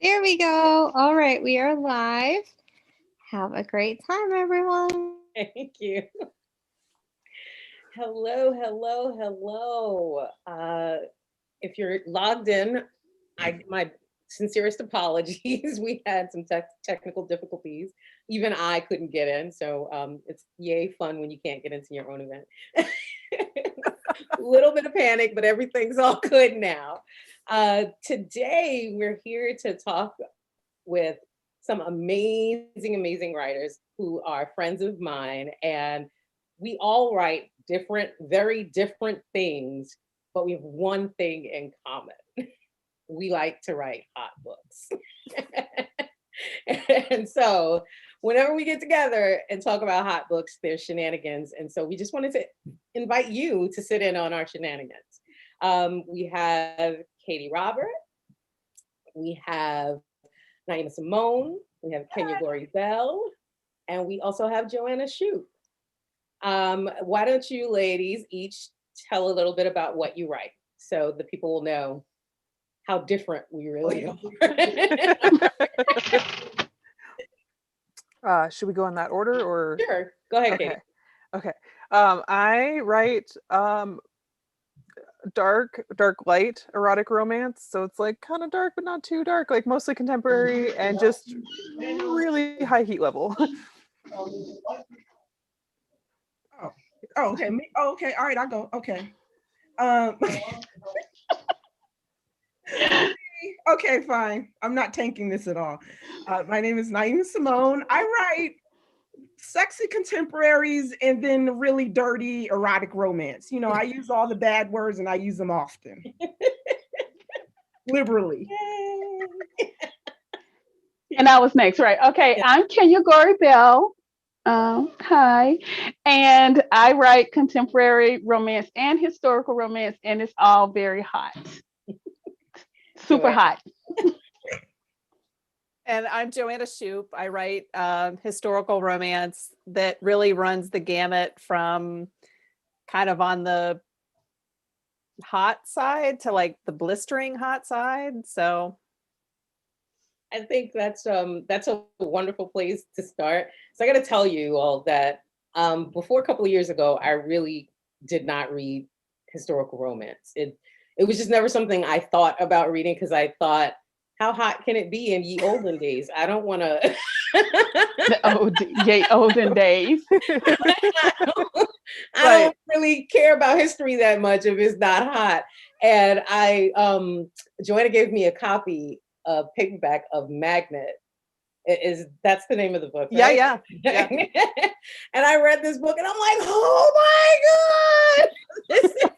There we go. All right, we are live. Have a great time, everyone. Thank you. Hello, hello, hello. If you're logged in, my sincerest apologies. We had some technical difficulties. Even I couldn't get in, so it's yay fun when you can't get into your own event. A little bit of panic, but everything's all good now. Today, we're here to talk with some amazing writers who are friends of mine. And we all write different, very different things, but we have one thing in common. We like to write hot books. And so whenever we get together and talk about hot books, there's shenanigans. And so we just wanted to invite you to sit in on our shenanigans. We have Katie Robert. We have Naima Simone. We have Kenya Gory Bell. And we also have Joanna Schupp. Why don't you ladies each tell a little bit about what you write so the people will know how different we really are. Should we go in that order or? Sure. Go ahead, okay. Katie. Okay. I write dark light erotic romance. So it's like kind of dark, but not too dark, like mostly contemporary and just really high heat level. Okay. Okay. All right. I'll go. Okay. Okay, fine. I'm not tanking this at all. My name is Naima Simone. I write sexy contemporaries and then really dirty erotic romance. You know, I use all the bad words and I use them often. Liberally. And I was next, right? Okay, yeah. I'm Kenya Gory Bell. Hi. And I write contemporary romance and historical romance, and it's all very hot. Super hot. And I'm Joanna Schupp. I write historical romance that really runs the gamut from kind of on the hot side to like the blistering hot side. So I think that's a wonderful place to start. So I got to tell you all that before a couple of years ago, I really did not read historical romance. It was just never something I thought about reading because I thought, how hot can it be in ye olden days? I don't want to. The olden days. I don't really care about history that much if it's not hot. And Joanna gave me a copy of paperback of Magnet. That's the name of the book, right? Yeah. And I read this book and I'm like, oh my God,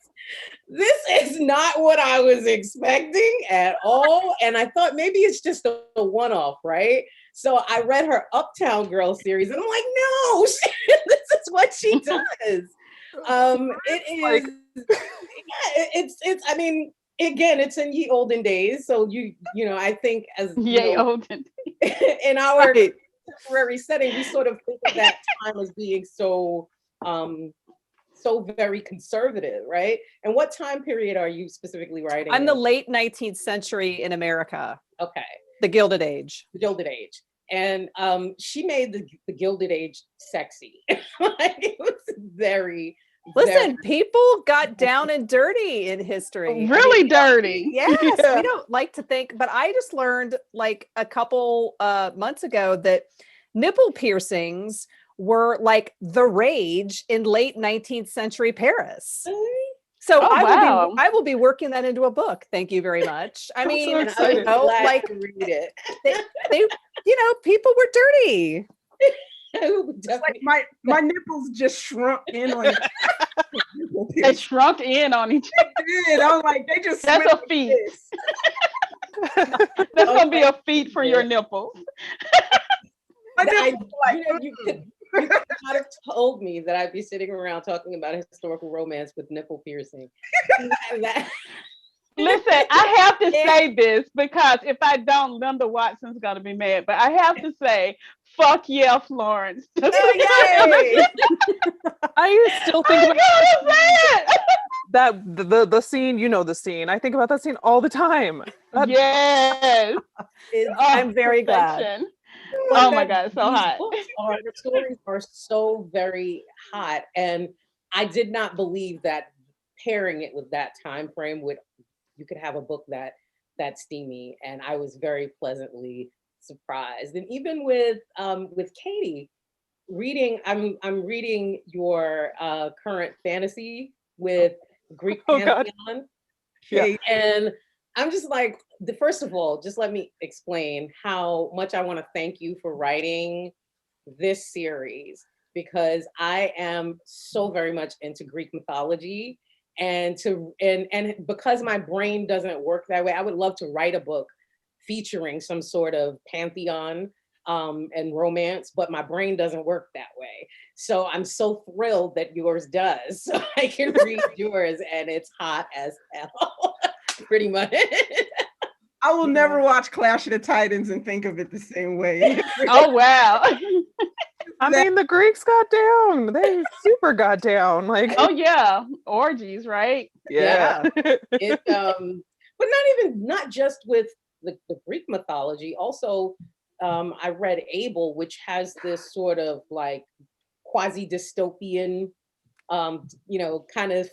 this is not what I was expecting at all. And I thought maybe it's just a one-off, right? So I read her Uptown Girl series and I'm like, no, this is what she does. I mean, again, it's in ye olden days. So you know, I think as olden in our contemporary setting, we sort of think of that time as being so very conservative, right? And what time period are you specifically writing? I'm the late 19th century in America. Okay. The Gilded Age. The Gilded Age. And she made the Gilded Age sexy. Like, it was very... Listen, people got down and dirty in history. Really dirty. Yes, we don't like to think, but I just learned like a couple months ago that nipple piercings were like the rage in late 19th century Paris. So I will be working that into a book. Thank you very much. I mean, so you know, like read it. they people were dirty. Like my nipples just shrunk in on each other. They shrunk in on each other. They did. I was like, they just that's a feat. That's gonna be a feat for your nipples. You could not have told me that I'd be sitting around talking about historical romance with nipple piercing. Listen, I have to say this because if I don't, Linda Watson's gonna be mad. But I have to say, fuck yeah, Florence. Oh, yay! I still think I about gotta say it. that the scene. You know the scene. I think about that scene all the time. That- Yes. I'm very glad. Perfection. But Oh my that God, so these hot. books are the stories are so very hot, and I did not believe that pairing it with that time frame would you could have a book that steamy, and I was very pleasantly surprised. And even with Katie reading, I'm reading your current fantasy with Greek Oh God. pantheon. Yeah. Okay. And I'm just like, first of all, just let me explain how much I want to thank you for writing this series because I am so very much into Greek mythology and because my brain doesn't work that way, I would love to write a book featuring some sort of pantheon and romance, but my brain doesn't work that way. So I'm so thrilled that yours does. So I can read yours and it's hot as hell, pretty much. I will never watch Clash of the Titans and think of it the same way. Oh wow. I mean, the Greeks got down. They super got down. Like, Oh yeah. Orgies, right? yeah. It but not just with the Greek mythology. Also, I read Abel, which has this sort of like quasi dystopian, kind of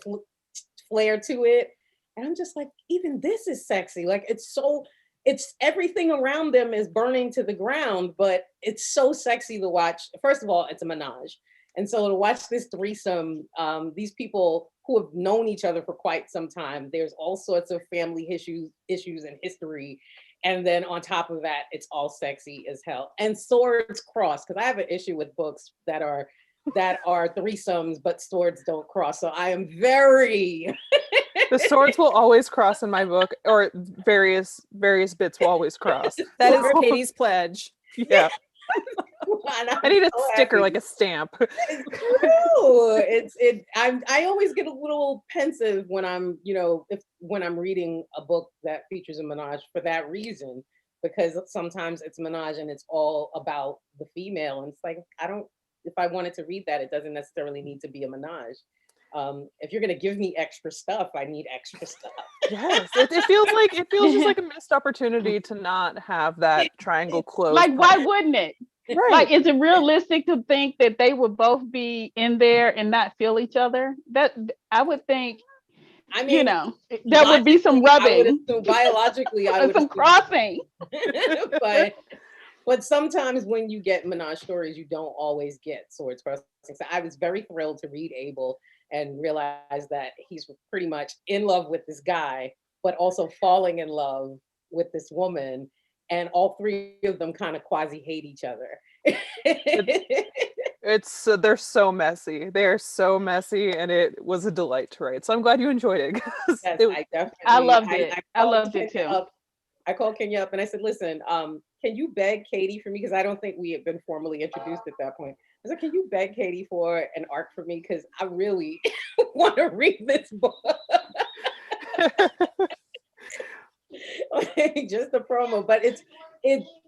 flair to it. And I'm just like, even this is sexy. Like it's everything around them is burning to the ground, but it's so sexy to watch. First of all, it's a menage. And so to watch this threesome, these people who have known each other for quite some time, there's all sorts of family issues and history. And then on top of that, it's all sexy as hell. And swords cross, because I have an issue with books that are threesomes, but swords don't cross. So I am very The swords will always cross in my book, or various bits will always cross. That is Katie's pledge. Yeah. I need a so sticker, happy. like a stamp. It's true. I always get a little pensive when I'm, when I'm reading a book that features a menage for that reason, because sometimes it's menage and it's all about the female. And it's like, if I wanted to read that, it doesn't necessarily need to be a menage. If you're gonna give me extra stuff, I need extra stuff. Yes, it feels just like a missed opportunity to not have that triangle closed. Like, why wouldn't it? Right. Like, is it realistic to think that they would both be in there and not feel each other? That I would think, I mean, there would be some rubbing, biologically, I would some crossing. but sometimes when you get menage stories, you don't always get swords crossing. So I was very thrilled to read Abel and realize that he's pretty much in love with this guy, but also falling in love with this woman. And all three of them kind of quasi hate each other. It's they're so messy. They are so messy, and it was a delight to write. So I'm glad you enjoyed it. Yes, I loved it. I loved it too. I called Kenya up and I said, "Listen, can you beg Katie for me? Because I don't think we had been formally introduced at that point. I said, can you beg Katie for an arc for me? Because I really want to read this book." Just the promo, but it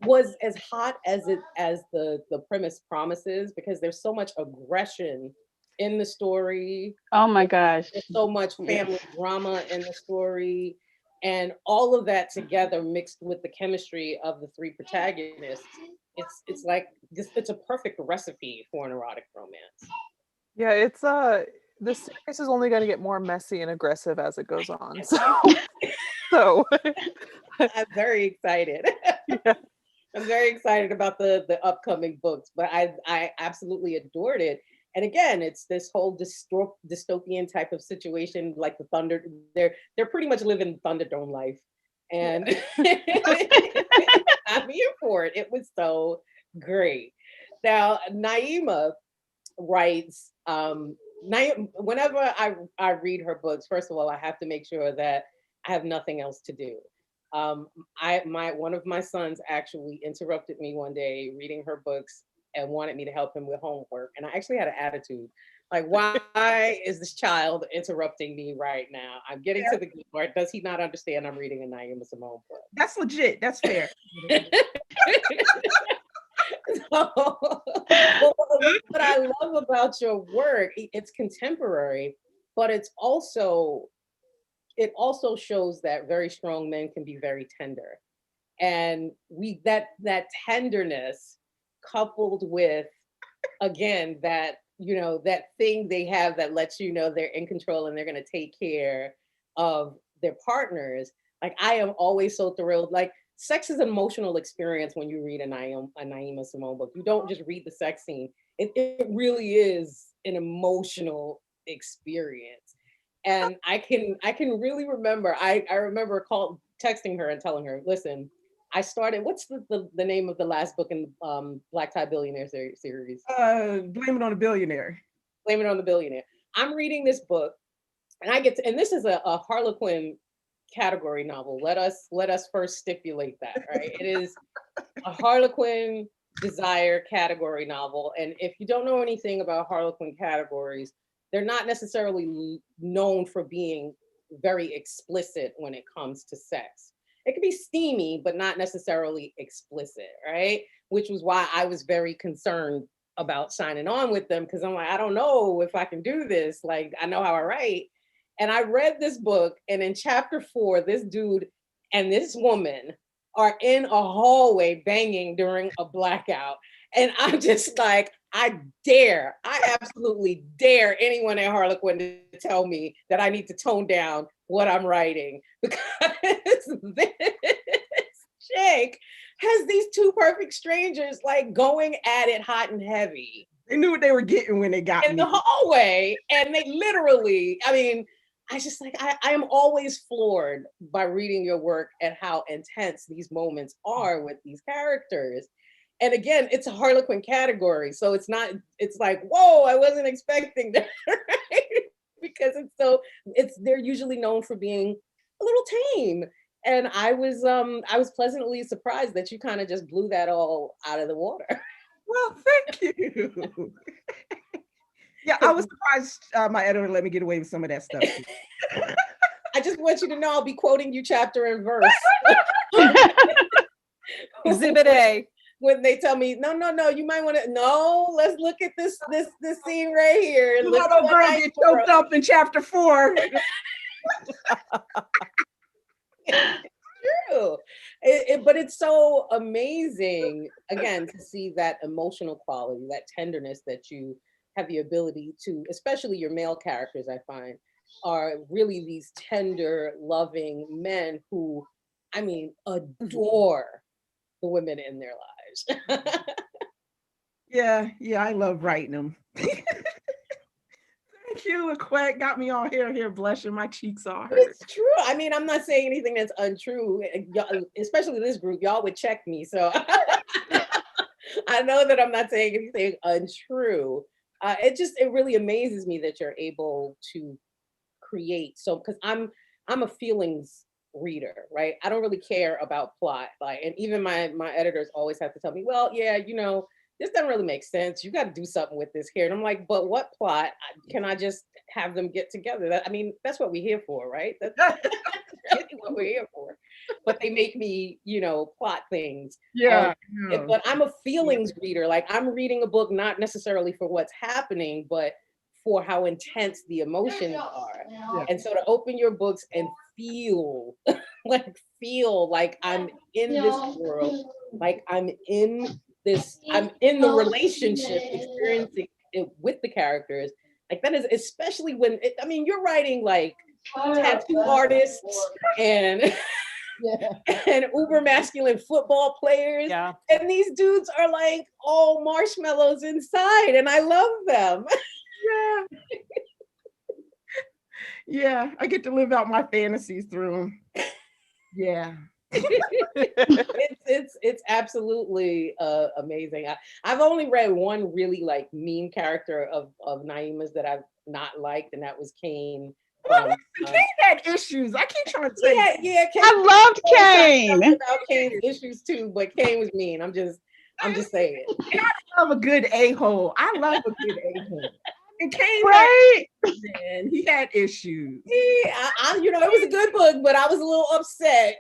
was as hot as the premise promises, because there's so much aggression in the story. Oh my gosh. There's so much family drama in the story, and all of that together mixed with the chemistry of the three protagonists. It's like it's a perfect recipe for an erotic romance. Yeah, it's the series is only going to get more messy and aggressive as it goes on. So I'm very excited. Yeah. I'm very excited about the upcoming books, but I absolutely adored it. And again, it's this whole dystopian type of situation, like the Thunder. They're pretty much living Thunderdome life, and I'm here for it. It was so great. Now, Naima writes. Whenever I read her books, first of all, I have to make sure that I have nothing else to do. One of my sons actually interrupted me one day reading her books and wanted me to help him with homework, and I actually had an attitude Like, why is this child interrupting me right now? I'm getting to the good part. Does he not understand I'm reading a Naima Simone book? That's legit. That's fair. So, what I love about your work, it's contemporary, but it also shows that very strong men can be very tender. And that tenderness coupled with, again, that, that thing they have that lets you know they're in control and they're going to take care of their partners. Like, I am always so thrilled. Like, sex is an emotional experience when you read a Naima Simone book. You don't just read the sex scene. It really is an emotional experience. And I can really remember, I remember texting her and telling her, listen, I started, what's the name of the last book in Black Tie Billionaire series? Blame It on the Billionaire. Blame It on the Billionaire. I'm reading this book and and this is a Harlequin category novel. Let us first stipulate that, right? It is a Harlequin desire category novel. And if you don't know anything about Harlequin categories, they're not necessarily known for being very explicit when it comes to sex. It can be steamy, but not necessarily explicit, right? Which was why I was very concerned about signing on with them, because I'm like, I don't know if I can do this. Like, I know how I write. And I read this book, and in chapter 4, this dude and this woman are in a hallway banging during a blackout. And I'm just like, I absolutely dare anyone at Harlequin to tell me that I need to tone down what I'm writing, because this chick has these two perfect strangers like going at it hot and heavy. They knew what they were getting when they got in the hallway, and they literally, I mean, I just like, I am always floored by reading your work and how intense these moments are with these characters. And again, it's a Harlequin category. So it's like, whoa, I wasn't expecting that, right? Because they're usually known for being a little tame. And I was pleasantly surprised that you kind of just blew that all out of the water. Well, thank you. Yeah, I was surprised my editor let me get away with some of that stuff. I just want you to know I'll be quoting you chapter and verse. Exhibit A. When they tell me, no, you might want to, let's look at this scene right here. You let old girl get choked up in chapter 4. True. But it's so amazing, again, to see that emotional quality, that tenderness that you have the ability to, especially your male characters, I find, are really these tender, loving men who, I mean, adore the women in their lives. Yeah, I love writing them. Thank you, Laquette. Got me all here blushing. My cheeks are hurt. It's true. I mean, I'm not saying anything that's untrue. Especially this group, y'all would check me. So I know that I'm not saying anything untrue. It really amazes me that you're able to create. So, because I'm a feelings reader, right? I don't really care about plot. Like, and even my editors always have to tell me, well, yeah, this doesn't really make sense. You got to do something with this here. And I'm like, but what plot? Can I just have them get together? That's what we're here for, right? That's really what we're here for. But they make me, plot things. Yeah. But I'm a feelings reader. Like, I'm reading a book not necessarily for what's happening, but for how intense the emotions are. Yeah. And so to open your books and feel like I'm in this world, like I'm in the relationship, experiencing it with the characters. Like, that is, especially when you're writing like tattoo artists and and uber masculine football players. Yeah. And these dudes are like all marshmallows inside, and I love them. Yeah. Yeah, I get to live out my fantasies through them. Yeah. It's absolutely amazing. I've only read one really like mean character of Naima's that I've not liked, and that was Kane. Kane had issues. I keep trying to say. Yeah. Kane, I loved Kane. About Kane's issues too, but Kane was mean. I'm just saying. I love a good a-hole. I love a good a-hole. And Kane Right? man, he had issues. It was a good book, but I was a little upset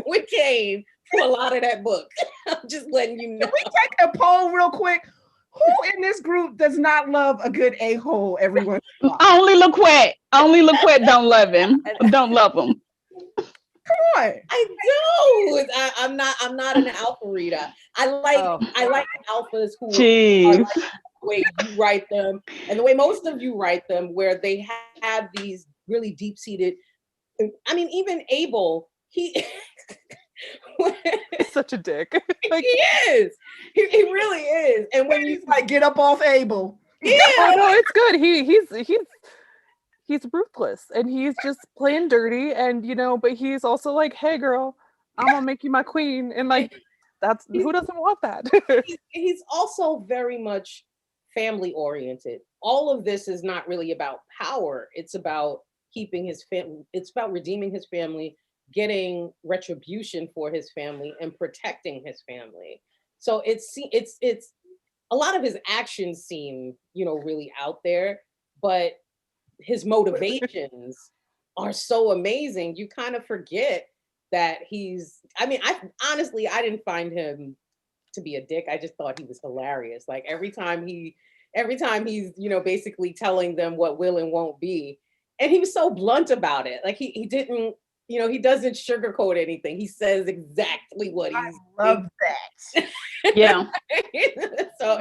with Kane for a lot of that book. I'm just letting you know. Can we take a poll real quick? Who in this group does not love a good a-hole every once in a while? Only LaQuette. Only LaQuette don't love him. Don't love him. Come on. I do. I'm not an alpha reader. I like alphas who are Jeez. like the way you write them and the way most of you write them, where they have these really deep-seated. I mean, even Abel, he Such a dick. he is. He really is. And when you He's like, get up off Abel. Oh no, it's good. He's ruthless and he's just playing dirty, and but he's also like, hey girl, I'm gonna make you my queen, and like that's who doesn't want that. he's also very much family oriented. All of this is not really about power. It's about keeping his family. It's about redeeming his family, getting retribution for his family, and protecting his family. So it's a lot of his actions seem really out there, but his motivations are so amazing. You kind of forget that I didn't find him to be a dick. I just thought he was hilarious. Like every time he's basically telling them what will and won't be, and he was so blunt about it. Like he didn't, he doesn't sugarcoat anything. He says exactly what he's. I love that. Yeah. So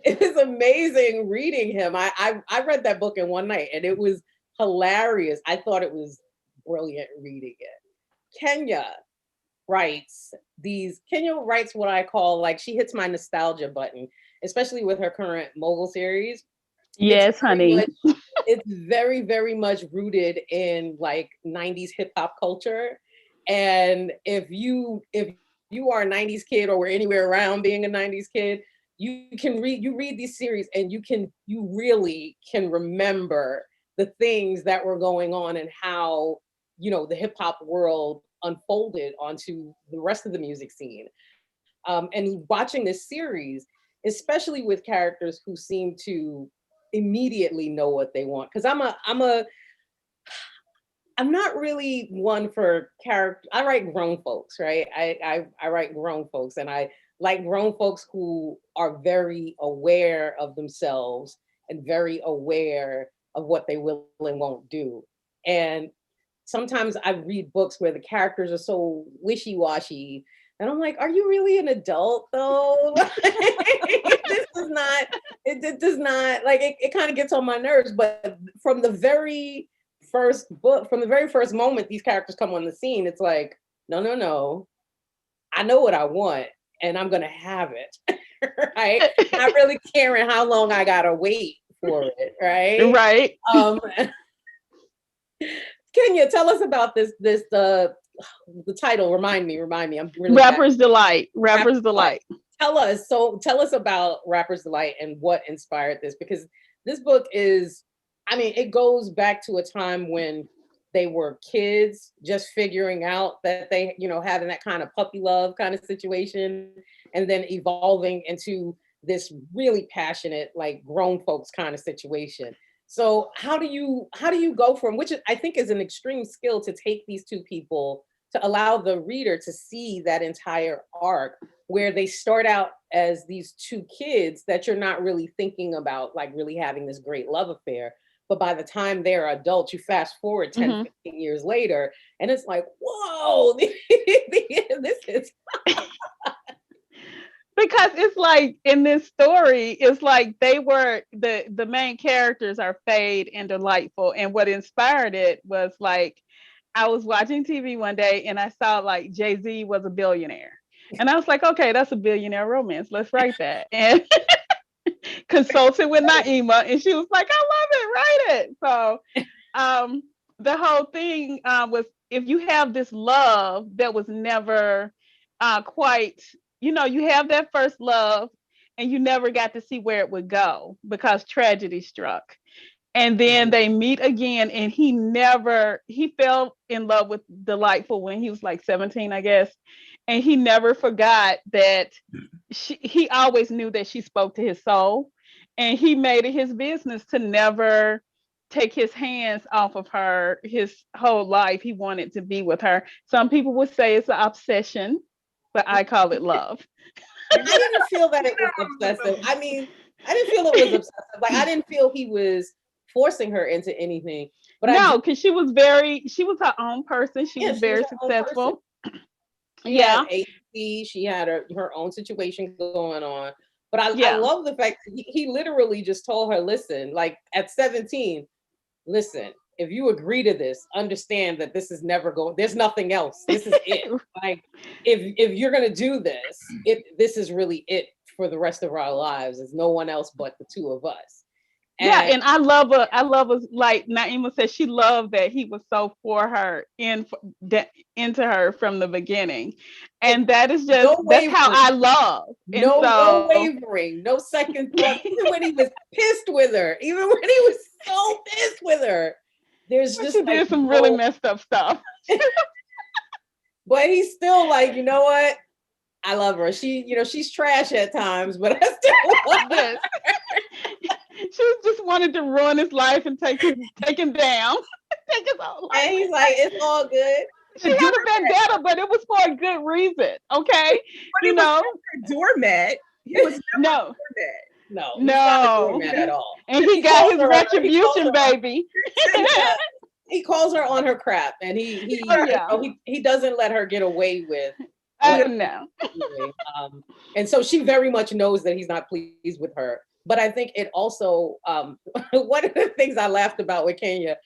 it was amazing reading him. I read that book in one night and it was hilarious. I thought it was brilliant reading it. Kenya writes what I call, like, she hits my nostalgia button, especially with her current Mogul series. Yes, honey. It's very, very much rooted in like 90s hip hop culture. And if you are a 90s kid or were anywhere around being a 90s kid, you read these series and you really can remember the things that were going on and how, the hip hop world unfolded onto the rest of the music scene. And watching this series, especially with characters who seem to immediately know what they want. Because I'm not really one for character. I write grown folks, right? I write grown folks, and I like grown folks who are very aware of themselves and very aware of what they will and won't do. And sometimes I read books where the characters are so wishy-washy, and I'm like, are you really an adult though? It does not, like, it kind of gets on my nerves. But from the very first moment these characters come on the scene, it's like, no, I know what I want and I'm gonna have it. Right? Not really caring how long I gotta wait for it, right? Right. Kenya, tell us about the title. Remind me. I'm really Rapper's Delight. Rapper's Delight. Tell us about Rapper's Delight and what inspired this, because this book it goes back to a time when they were kids just figuring out that they, having that kind of puppy love kind of situation, and then evolving into this really passionate, like, grown folks kind of situation. So how do you go from, which I think is an extreme skill, to take these two people, to allow the reader to see that entire arc where they start out as these two kids that you're not really thinking about, like, really having this great love affair. But by the time they're adults, you fast forward 10, 15 years later, and it's like, whoa, this is... Because it's like, in this story, it's like they were, the main characters are Fade and Delightful. And what inspired it was, like, I was watching TV one day and I saw, like, Jay-Z was a billionaire. And I was like, okay, that's a billionaire romance. Let's write that. And consulted with Naima, and she was like, I love it, write it. So the whole thing was, if you have this love that was never quite, you have that first love and you never got to see where it would go because tragedy struck. And then they meet again, and he fell in love with Delightful when he was like 17, I guess. And he never forgot that he always knew that she spoke to his soul. And he made it his business to never take his hands off of her his whole life. He wanted to be with her. Some people would say it's an obsession, but I call it love. I didn't feel that it was obsessive. I mean, I didn't feel it was obsessive. Like I didn't feel he was forcing her into anything. But no, because she was her own person. She was she was very her own person. successful. She had agency, she had her own situation going on. But I love the fact that he literally just told her, listen, like at 17, listen, if you agree to this, understand that this is never going, there's nothing else. This is it. Like if you're gonna do this, this is really it for the rest of our lives. There's no one else but the two of us. And I love her, like Naima said, she loved that he was so for her into her from the beginning. And that is just that's how I love. No wavering, no second thought. Even when he was pissed with her, even when he was so pissed with her, there's just she did some really messed up stuff. But he's still like, you know what? I love her. She's trash at times, but I still love her. She just wanted to ruin his life and take him down. Take his whole life. And he's like, it's all good. She had a vendetta, but it was for a good reason. Okay. But he was a doormat. He was no. No. He's not a doormat at all. And he got his retribution, baby. He calls her on her crap, and he doesn't let her get away with. No. And so she very much knows that he's not pleased with her. But I think it also, one of the things I laughed about with Kenya,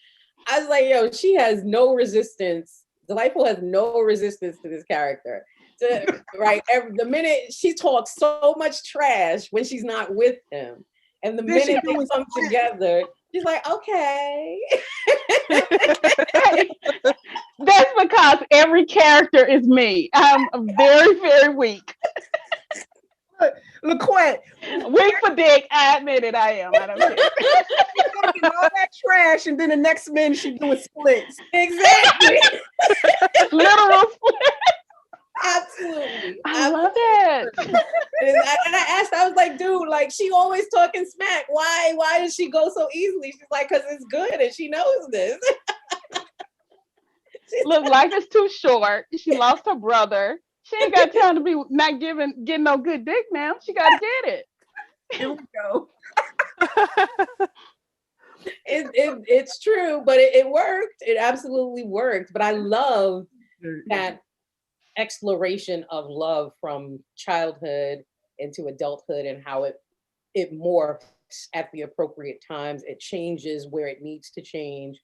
I was like, yo, she has no resistance. Delightful has no resistance to this character. Right? The minute she talks so much trash when she's not with him, and the minute they come together, she's like, okay. That's because every character is me. I'm very, very weak. LaQuette. Weak for dick. I admit it, I am. I don't care. All that trash, and then the next minute she doing splits. Exactly. Literal splits. Absolutely. I love it. And I asked, I was like, dude, like she always talking smack. Why does she go so easily? She's like, because it's good and she knows this. Look, life is too short. She lost her brother. She ain't got time to be not getting no good dick now. She got to get it. Here we go. It's true, but it worked. It absolutely worked. But I love that exploration of love from childhood into adulthood and how it morphs at the appropriate times. It changes where it needs to change,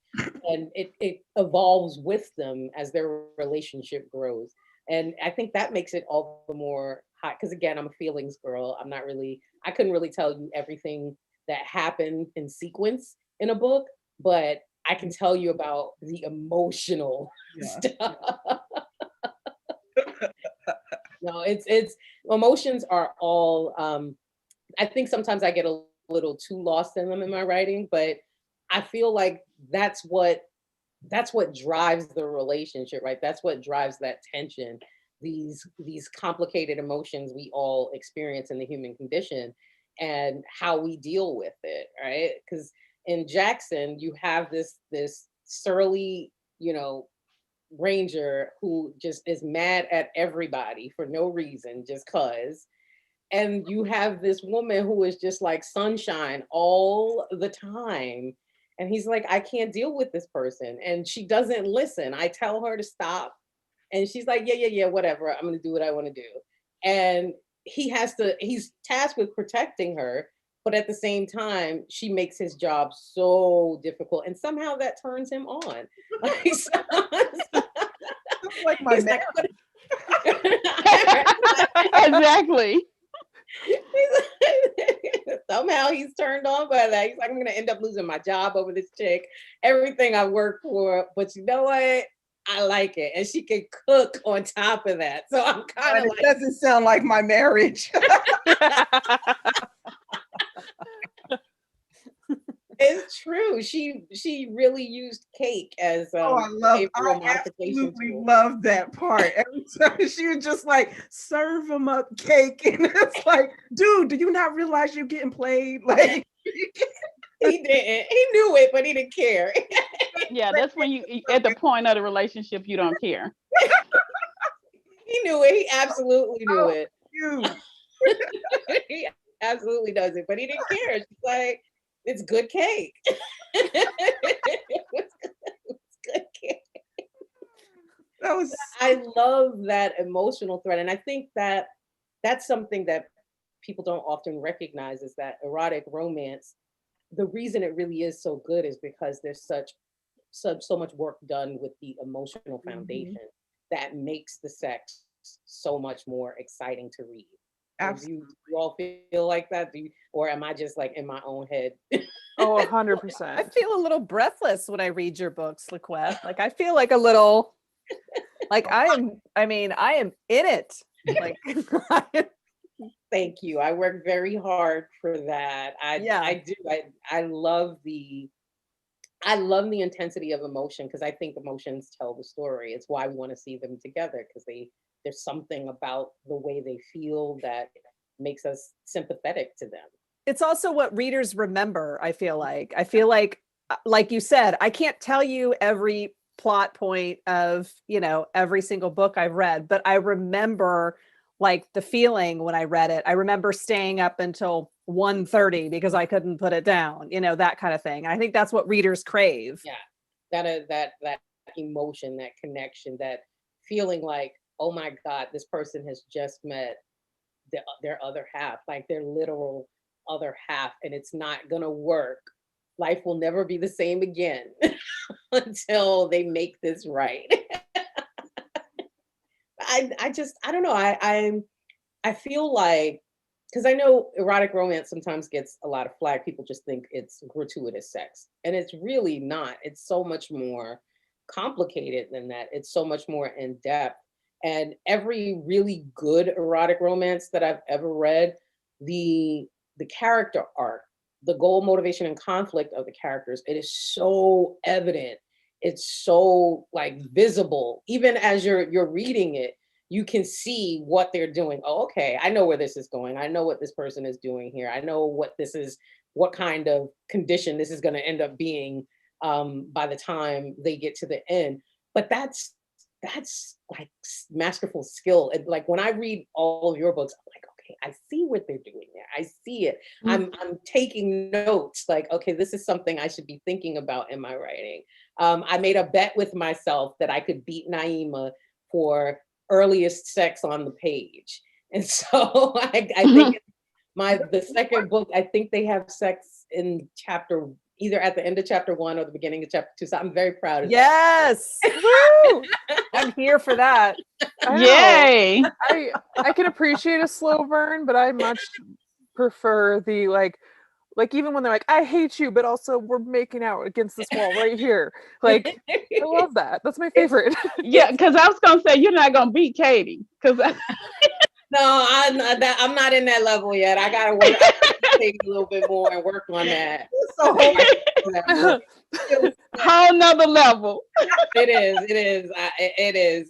and it evolves with them as their relationship grows. And I think that makes it all the more hot, because again, I'm a feelings girl. I couldn't really tell you everything that happened in sequence in a book, but I can tell you about the emotional stuff. No, it's emotions are all, I think sometimes I get a little too lost in them in my writing, but I feel like that's what drives the relationship, right? That's what drives that tension, these complicated emotions we all experience in the human condition and how we deal with it, right? Because in Jackson, you have this surly, ranger who just is mad at everybody for no reason, just cause. And you have this woman who is just like sunshine all the time. And he's like, I can't deal with this person. And she doesn't listen. I tell her to stop. And she's like, yeah, whatever. I'm going to do what I want to do. And he's tasked with protecting her. But at the same time, she makes his job so difficult. And somehow that turns him on. Like my man. Exactly. Somehow he's turned on by that. He's like, I'm gonna end up losing my job over this chick, everything I worked for, but you know what, I like it, and she can cook on top of that, so I'm kind of like, it doesn't sound like my marriage. It's true. She really used cake as Oh, I behavioral modification absolutely tool. love that part. Every time she was just like, serve them up cake. And it's like, dude, do you not realize you're getting played? Like, He didn't. He knew it, but he didn't care. Yeah, that's when you at the point of the relationship you don't care. He knew it. He absolutely knew it. you. He absolutely does it, but he didn't care. She's like, it's good cake. It's good cake. That was I love that emotional thread. And I think that that's something that people don't often recognize is that erotic romance, the reason it really is so good is because there's so much work done with the emotional foundation that makes the sex so much more exciting to read. Do you all feel like that? Or am I just like in my own head? Oh, I 100%. feel a little breathless when I read your books, Laquette. Like I feel like a little, like I am in it. Like Thank you. I work very hard for that. Yeah. I do. I love the intensity of emotion because I think emotions tell the story. It's why we want to see them together because there's something about the way they feel that makes us sympathetic to them. it's also what readers remember. I feel like you said, I can't tell you every plot point of, every single book I've read, but I remember like the feeling when I read it. I remember staying up until 1:30 because I couldn't put it down, that kind of thing. And I think that's what readers crave. Yeah. That emotion, that connection, that feeling like, oh my God, this person has just met their other half, like their literal other half, and it's not gonna work. Life will never be the same again until they make this right. I don't know. I feel like, because I know erotic romance sometimes gets a lot of flack. People just think it's gratuitous sex, and it's really not. It's so much more complicated than that. It's so much more in depth. And every really good erotic romance that I've ever read, the character arc, the goal, motivation, and conflict of the characters, it is so evident. It's so like visible. Even as you're reading it, you can see what they're doing. Oh, okay, I know where this is going. I know what this person is doing here. I know what kind of condition this is going to end up being by the time they get to the end. But that's like masterful skill. And like when I read all of your books, I'm like, okay, I see what they're doing there. I see it. I'm taking notes. Like, okay, this is something I should be thinking about in my writing. I made a bet with myself that I could beat Naima for earliest sex on the page. And so I think the second book, I think they have sex in chapter, either at the end of chapter 1 or the beginning of chapter 2. So I'm very proud of that. Yes. Woo! I'm here for that. I know. Yay! I can appreciate a slow burn, but I much prefer the like even when they're like, I hate you, but also we're making out against this wall right here. Like, I love that. That's my favorite. Yeah, because I was gonna say you're not gonna beat Katie. Because No, I'm not in that level yet. I gotta work. I gotta take a little bit more and work on that. so whole nother level. It is.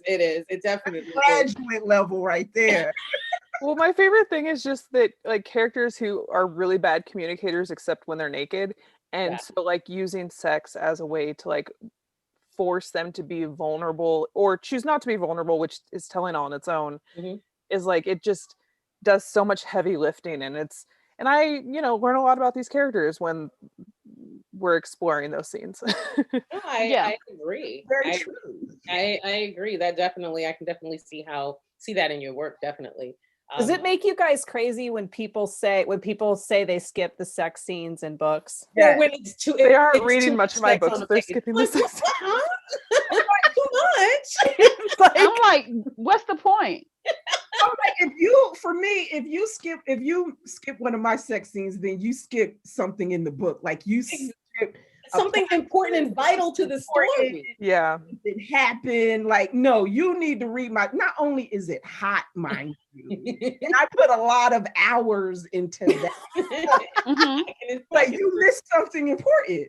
It definitely is. graduate level right there. Well, my favorite thing is just that like characters who are really bad communicators except when they're naked. And Yeah. so like using sex as a way to like force them to be vulnerable or choose not to be vulnerable, which is telling on its own, Mhm. is like it just does so much heavy lifting. And I, learn a lot about these characters when we're exploring those scenes. No, Yeah. I agree. Very true. I agree. That definitely, I can definitely see that in your work. Definitely. Does it make you guys crazy when people say they skip the sex scenes in books? Or when it's too? They aren't it's reading too much of my sex books on if they're page. skipping Like, the sex. huh? Too much. It's like, I'm like, what's the point? If you skip one of my sex scenes, then you skip something in the book. Like you skip something important and vital to the story. Yeah. It happened. Like, no, you need to read my. Not only is it hot, mind you, and I put a lot of hours into that. Mhm. Like, you missed something important.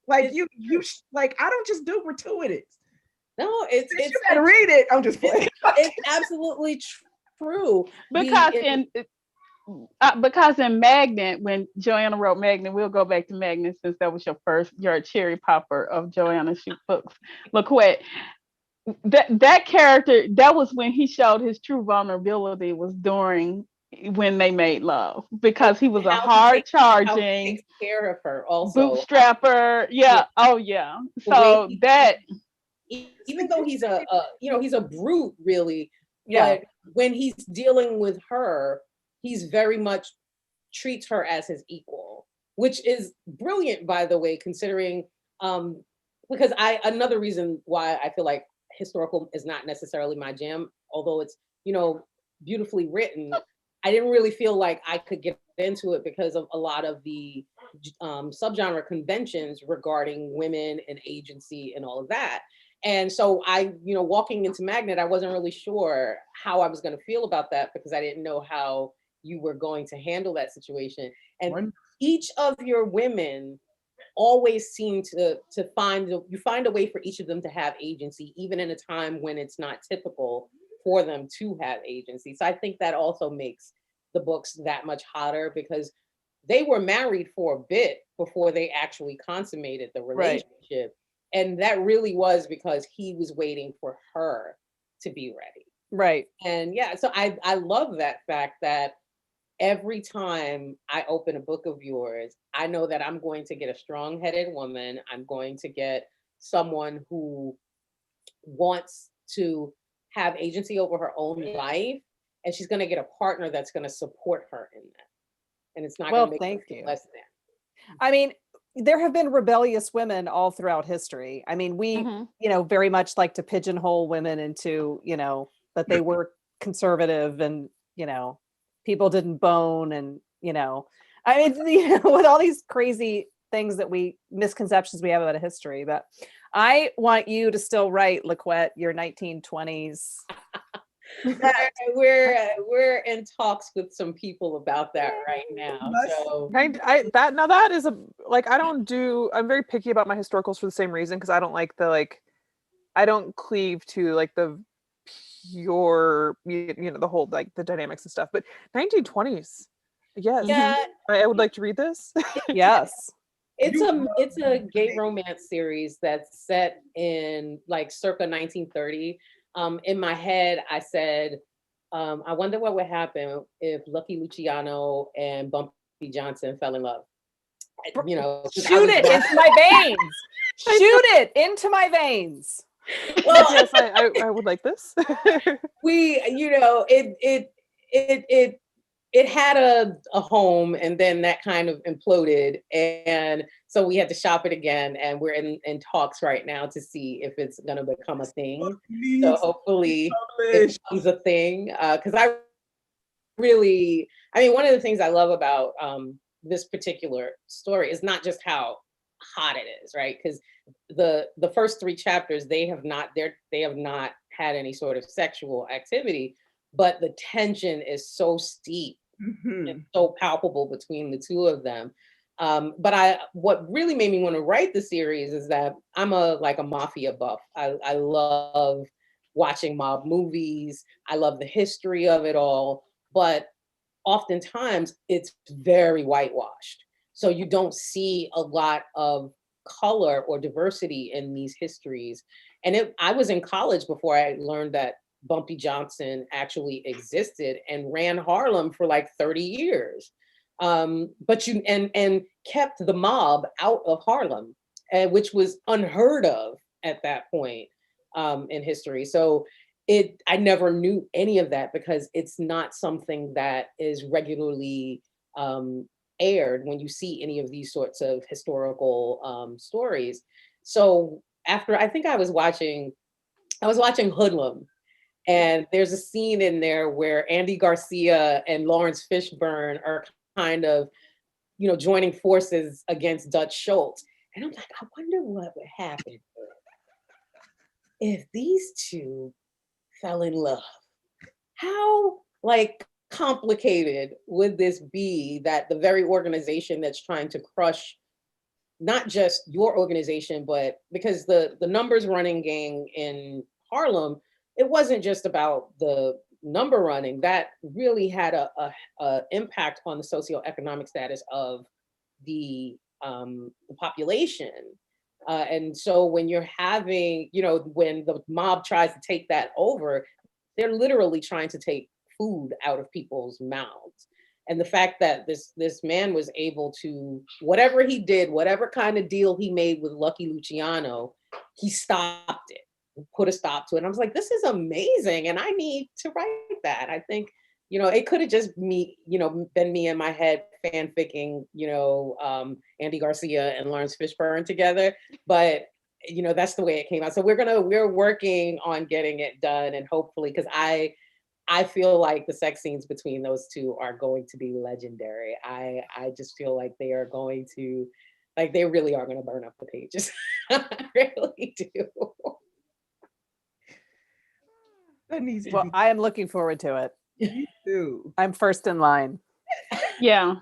Like, like, I don't just do gratuitous. No, it's You gotta read it. I'm just playing. it's absolutely true. Because in Magnet, when Joanna wrote Magnet, we'll go back to Magnet since that was your cherry popper of Joanna Schupp books. LaQuette, that character, that was when he showed his true vulnerability, was during when they made love, because he was a hard charging takes care of her also. bootstrapper. Yeah. Oh yeah. So that, even though he's he's a brute, really. Yeah. But when he's dealing with her, he's very much treats her as his equal, which is brilliant, by the way, considering because another reason why I feel like historical is not necessarily my jam, although it's, beautifully written. I didn't really feel like I could get into it because of a lot of the subgenre conventions regarding women and agency and all of that. And so I, walking into Magnet, I wasn't really sure how I was going to feel about that, because I didn't know how you were going to handle that situation. And each of your women always seem to find a way for each of them to have agency, even in a time when it's not typical for them to have agency. So I think that also makes the books that much hotter, because they were married for a bit before they actually consummated the relationship. Right. And that really was because he was waiting for her to be ready. Right. And yeah, so I love that fact that every time I open a book of yours, I know that I'm going to get a strong-headed woman. I'm going to get someone who wants to have agency over her own life, and she's going to get a partner that's going to support her in that. And it's not going to make her feel less than. I mean, there have been rebellious women all throughout history. I mean, we, very much like to pigeonhole women into, that they were conservative and, people didn't bone and, I mean, with all these crazy things misconceptions we have about history. But I want you to still write, LaQuette, your 1920s. We're in talks with some people about that right now. So that is I'm very picky about my historicals for the same reason, because I don't like I don't cleave to the pure, the whole the dynamics and stuff. But 1920s, yes. Yeah, I would like to read this. Yes. It's a gay romance series that's set in circa 1930. In my head, I said, I wonder what would happen if Lucky Luciano and Bumpy Johnson fell in love. Shoot it into my veins. Shoot it into my veins. Well, yes, I would like this. It had a home, and then that kind of imploded, and so we had to shop it again, and we're in talks right now to see if it's going to become a thing. So hopefully it becomes a thing, because one of the things I love about this particular story is not just how hot it is, right? Because the first 3 chapters, they have not had any sort of sexual activity, but the tension is so steep and so palpable between the two of them. But what really made me want to write the series is that I'm a mafia buff. I love watching mob movies. I love the history of it all, but oftentimes it's very whitewashed. So you don't see a lot of color or diversity in these histories. And I was in college before I learned that Bumpy Johnson actually existed and ran Harlem for 30 years. But and kept the mob out of Harlem, which was unheard of at that point in history. So I never knew any of that, because it's not something that is regularly aired when you see any of these sorts of historical stories. So after, I think I was watching Hoodlum, and there's a scene in there where Andy Garcia and Lawrence Fishburne are kind of, joining forces against Dutch Schultz. And I'm like, I wonder what would happen if these two fell in love. How like complicated would this be that the very organization that's trying to crush not just your organization, but because the numbers running gang in Harlem, it wasn't just about the number running, that really had a impact on the socioeconomic status of the population. And so when you're having, when the mob tries to take that over, they're literally trying to take food out of people's mouths. And the fact that this man was able to, whatever he did, whatever kind of deal he made with Lucky Luciano, he stopped it, put a stop to it. And I was like, this is amazing. And I need to write that. I think, it could have just been me in my head fanficking, Andy Garcia and Lawrence Fishburne together. But that's the way it came out. So we're working on getting it done, and hopefully, because I feel like the sex scenes between those two are going to be legendary. I just feel like they are going to, like, they really are going to burn up the pages. I really do. That needs to Well, be I am looking forward to it. me too. I'm first in line. Yeah.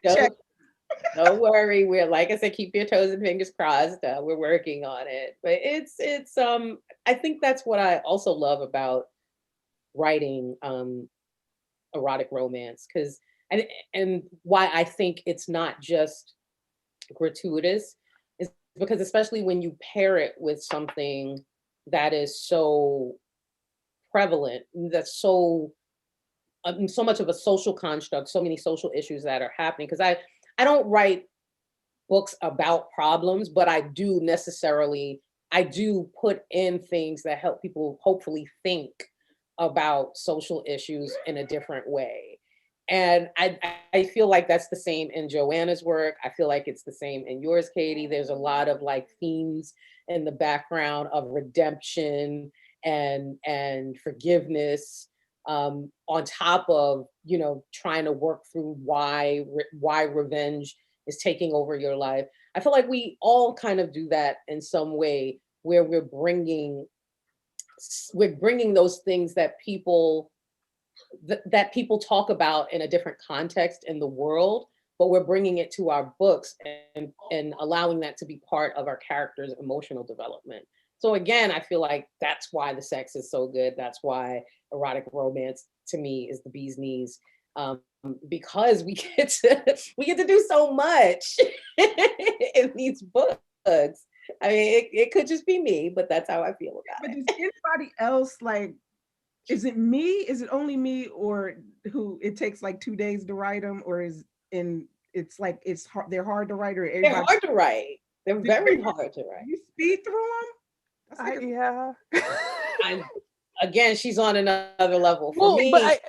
don't, don't worry. We're, like I said, keep your toes and fingers crossed. We're working on it. But it's I think that's what I also love about writing erotic romance, because and why I think it's not just gratuitous is because, especially when you pair it with something that is so prevalent, that's so so much of a social construct, so many social issues that are happening. Because I don't write books about problems, but I do put in things that help people hopefully think about social issues in a different way. And I feel like that's the same in Joanna's work. I feel like it's the same in yours, Katie. There's a lot of like themes in the background of redemption and forgiveness, on top of trying to work through why revenge is taking over your life. I feel like we all kind of do that in some way, where we're bringing those things that people talk about in a different context in the world, but we're bringing it to our books and allowing that to be part of our characters' emotional development. So again, I feel like that's why the sex is so good. That's why erotic romance to me is the bee's knees, because we get to do so much in these books. I mean, it could just be me, but that's how I feel about But it. does anybody else, like, is it me? Is it only me, or who it takes like 2 days to write them, or it's like it's hard, they're hard to write, or They're everybody? hard to write. They're very hard to write. You speed through them? That's like Yeah. Again, she's on another level. For Well, me, but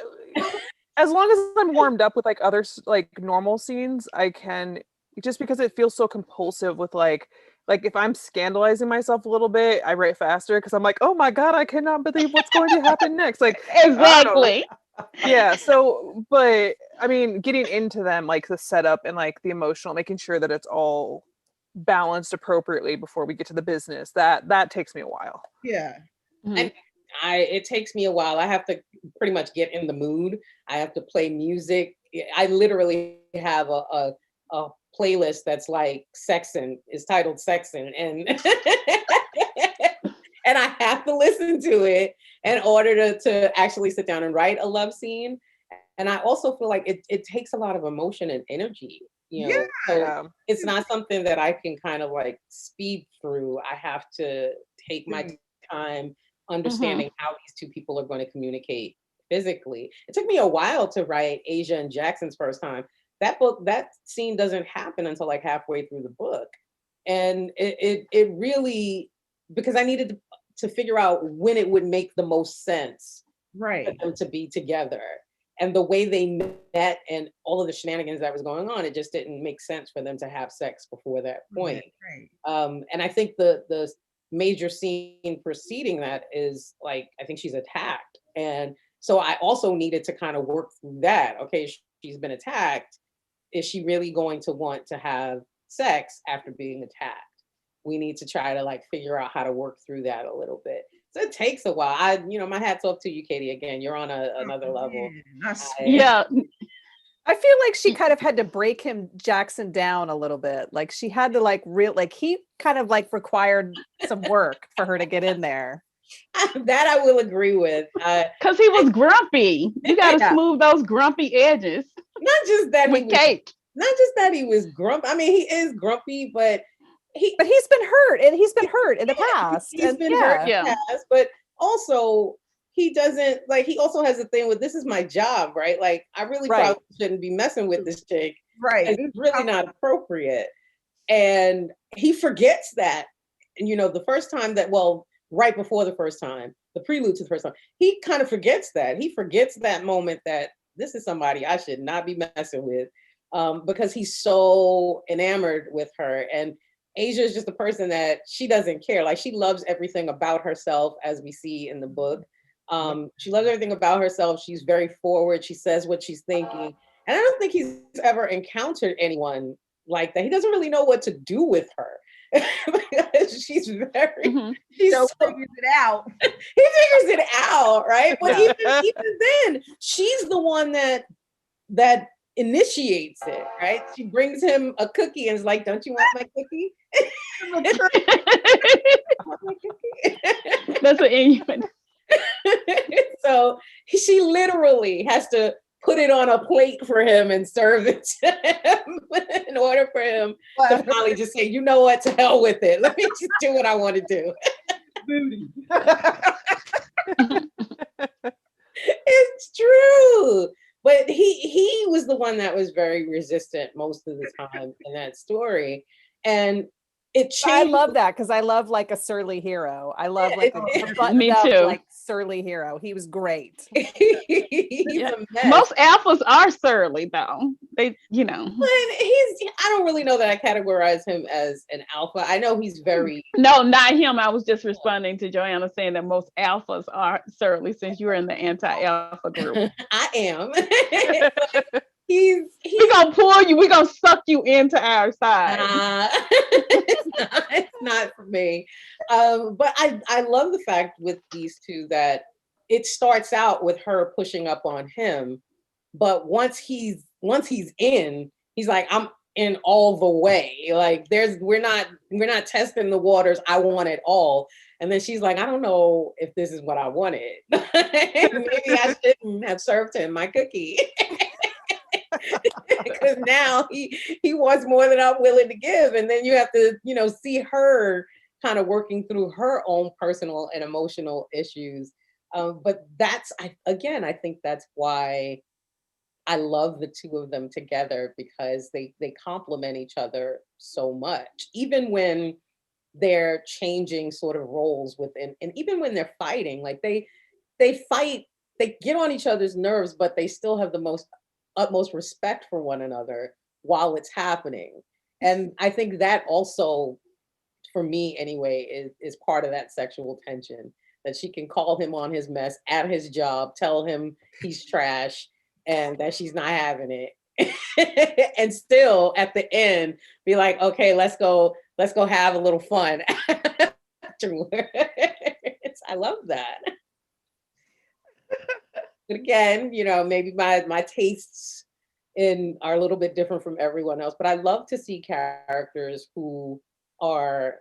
as long as I'm warmed up with like other like normal scenes, I can, just because it feels so compulsive with like if I'm scandalizing myself a little bit, I write faster because I'm like, oh my God, I cannot believe what's going to happen next. Like, Exactly. yeah. So, but I mean, getting into them, like the setup and like the emotional, making sure that it's all balanced appropriately before we get to the business, that takes me a while. yeah. Mhm. it takes me a while. I have to pretty much get in the mood. I have to play music. I literally have a playlist that's like Sexin', is titled Sexin', and and I have to listen to it in order to actually sit down and write a love scene. And I also feel like it takes a lot of emotion and energy, Yeah. so Yeah. it's not something that I can kind of like speed through. I have to take my time understanding how these two people are going to communicate physically. It took me a while to write Asia and Jackson's first time. That scene doesn't happen until like halfway through the book. And it really, because I needed to figure out when it would make the most sense for Right. them to be together. And the way they met and all of the shenanigans that was going on, it just didn't make sense for them to have sex before that point. Right. And I think the major scene preceding that is like, I think she's attacked. And so I also needed to kind of work through that. Okay, she's been attacked. Is she really going to want to have sex after being attacked. We need to try to like figure out how to work through that a little bit. So it takes a while. My hat's off to you, Katie. Again, you're on another level. Yeah. I feel like she kind of had to break Jackson down a little bit. Like she had to like he kind of like required some work for her to get in there. That I will agree with. Because he was grumpy. You got to smooth those grumpy edges. Not just that with cake. Not just that he was grumpy. I mean, he is grumpy, but he's been hurt, and he's been hurt in the past. He's been hurt in the past, but also he doesn't like. He also has a thing with this is my job, right? Like I really probably shouldn't be messing with this chick, right? It's really not appropriate, and he forgets that. And the first time that, right before the first time, the prelude to the first time, he kind of forgets that. He forgets that moment that this is somebody I should not be messing with, because he's so enamored with her. And Asia is just a person that she doesn't care. Like she loves everything about herself, as we see in the book. She loves everything about herself. She's very forward. She says what she's thinking. And I don't think he's ever encountered anyone like that. He doesn't really know what to do with her. She's very, she's so figures it out. He figures it out, right? But even then, she's the one that initiates it, right? She brings him a cookie and is like, "Don't you want my cookie?" That's an inhuman. So she literally has to put it on a plate for him and serve it to him in order for him to finally just say, "You know what? To hell with it. Let me just do what I want to do." Booty. It's true. But he was the one that was very resistant most of the time in that story. And it changed. I love that because I love like a surly hero. I love like a buttoned up, like surly hero. He was great. He's a mess. Most alphas are surly though. They, But I don't really know that I categorize him as an alpha. I know he's very No, not him. I was just responding to Joanna saying that most alphas are surly since you're in the anti-alpha group. I am. He's We're gonna pull you, we're gonna suck you into our side. It's not for me. But I love the fact with these two that it starts out with her pushing up on him, but once he's in, he's like, "I'm in all the way." Like we're not testing the waters. I want it all. And then she's like, "I don't know if this is what I wanted. Maybe I shouldn't have served him my cookie." Because now he wants more than I'm willing to give. And then you have to, see her kind of working through her own personal and emotional issues. But I think that's why I love the two of them together, because they complement each other so much, even when they're changing sort of roles within, and even when they're fighting, like they fight, they get on each other's nerves, but they still have the utmost respect for one another while it's happening. And I think that also, for me anyway, is part of that sexual tension, that she can call him on his mess at his job, tell him he's trash and that she's not having it, and still at the end be like, "Okay, let's go have a little fun afterwards." I love that. But again, maybe my tastes are a little bit different from everyone else, but I love to see characters who are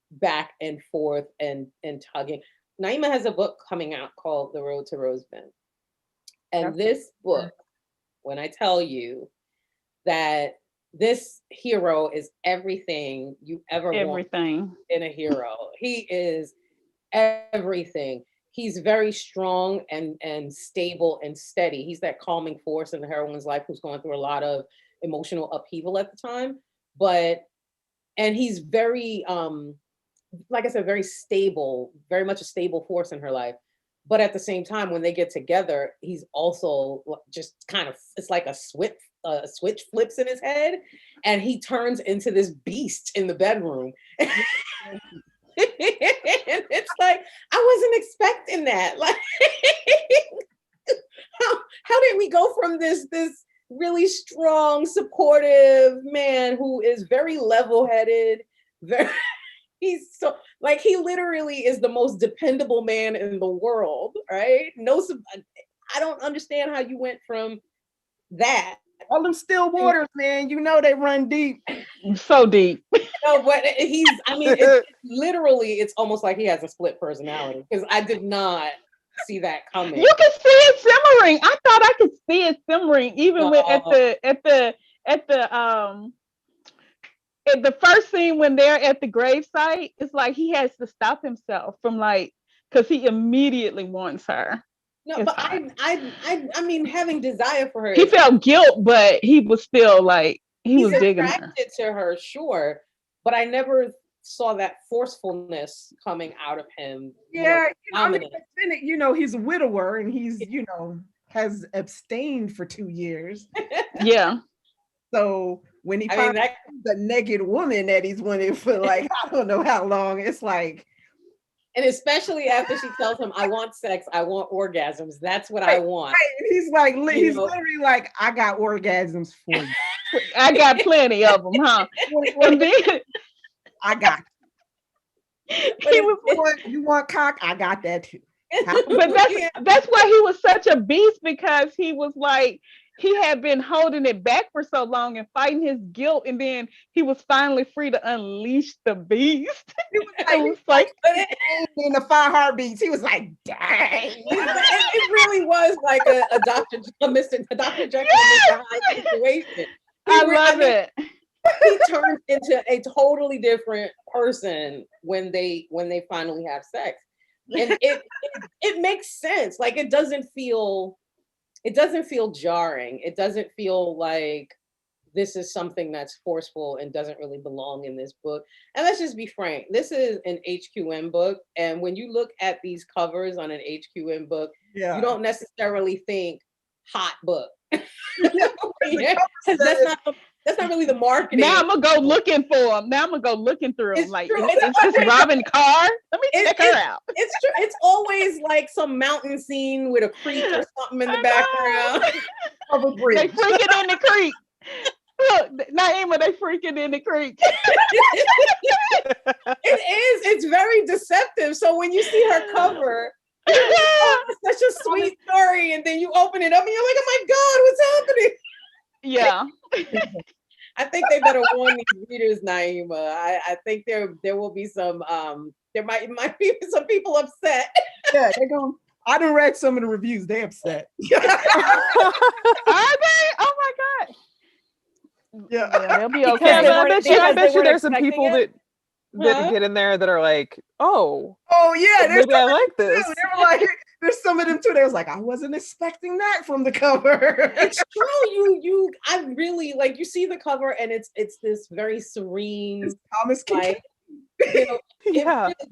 back and forth and tugging. Naima has a book coming out called The Road to Rosebud. And this book, when I tell you that this hero is everything you ever want in a hero, he is everything. He's very strong and stable and steady. He's that calming force in the heroine's life who's going through a lot of emotional upheaval at the time. And he's very, like I said, very stable, very much a stable force in her life. But at the same time, when they get together, he's also just kind of, it's like a switch flips in his head and he turns into this beast in the bedroom. It's like, I wasn't expecting that. Like, how did we go from this really strong, supportive man who is very level-headed. Very, he's so like he literally is the most dependable man in the world, right? I don't understand how you went from that. All them still waters, man. You know they run deep. So deep. No, but I mean, literally, it's almost like he has a split personality because I did not see that coming. You can see it simmering. I thought I could see it simmering even with at the first scene when they're at the gravesite. It's like he has to stop himself from because he immediately wants her. No, but I mean, having desire for her. He felt guilt, but he was still he was digging her. Attracted to her, sure, but I never saw that forcefulness coming out of him. Yeah, I mean, he's a widower and he's has abstained for 2 years. Yeah. So when he finds the naked woman that he's wanted for I don't know how long, it's like. And especially after she tells him, I want sex, I want orgasms. That's what I want. Right. He's literally like, I got orgasms for you. I got plenty of them, huh? And then I got you want cock? I got that too. But that's why he was such a beast, because he was he had been holding it back for so long and fighting his guilt, and then he was finally free to unleash the beast. It was like in the 5 heartbeats. He was like, dang. It really was like a Dr. Jekyll and Mr. Hyde situation. I love it. He turned into a totally different person when they finally have sex. And it makes sense. Like it doesn't feel jarring. It doesn't feel like this is something that's forceful and doesn't really belong in this book. And let's just be frank, this is an HQM book. And when you look at these covers on an HQM book, you don't necessarily think hot book. Yeah, that's not really the marketing. Now I'm gonna go looking for him. Now I'm gonna go looking through him. Is this Robin Carr? Let me check her out. It's true. It's always like some mountain scene with a creek or something in the background. Of a bridge. They freaking in the creek. Look, Naima, they freaking in the creek. It's very deceptive. So when you see her cover, it's such a sweet story, and then you open it up and you're like, oh my God, what's happening? Yeah. I think they better warn these readers, Naima. I think there will be some there might be some people upset. Yeah, they're going. I done read some of the reviews. They upset. Are they? Oh my God. Yeah, they'll be okay. I bet you there's some people that get in there that are like, oh yeah, maybe I like this. They were like, there's some of them too. They was like, I wasn't expecting that from the cover. It's true. I really like. You see the cover, and it's this very serene. It's Thomas like,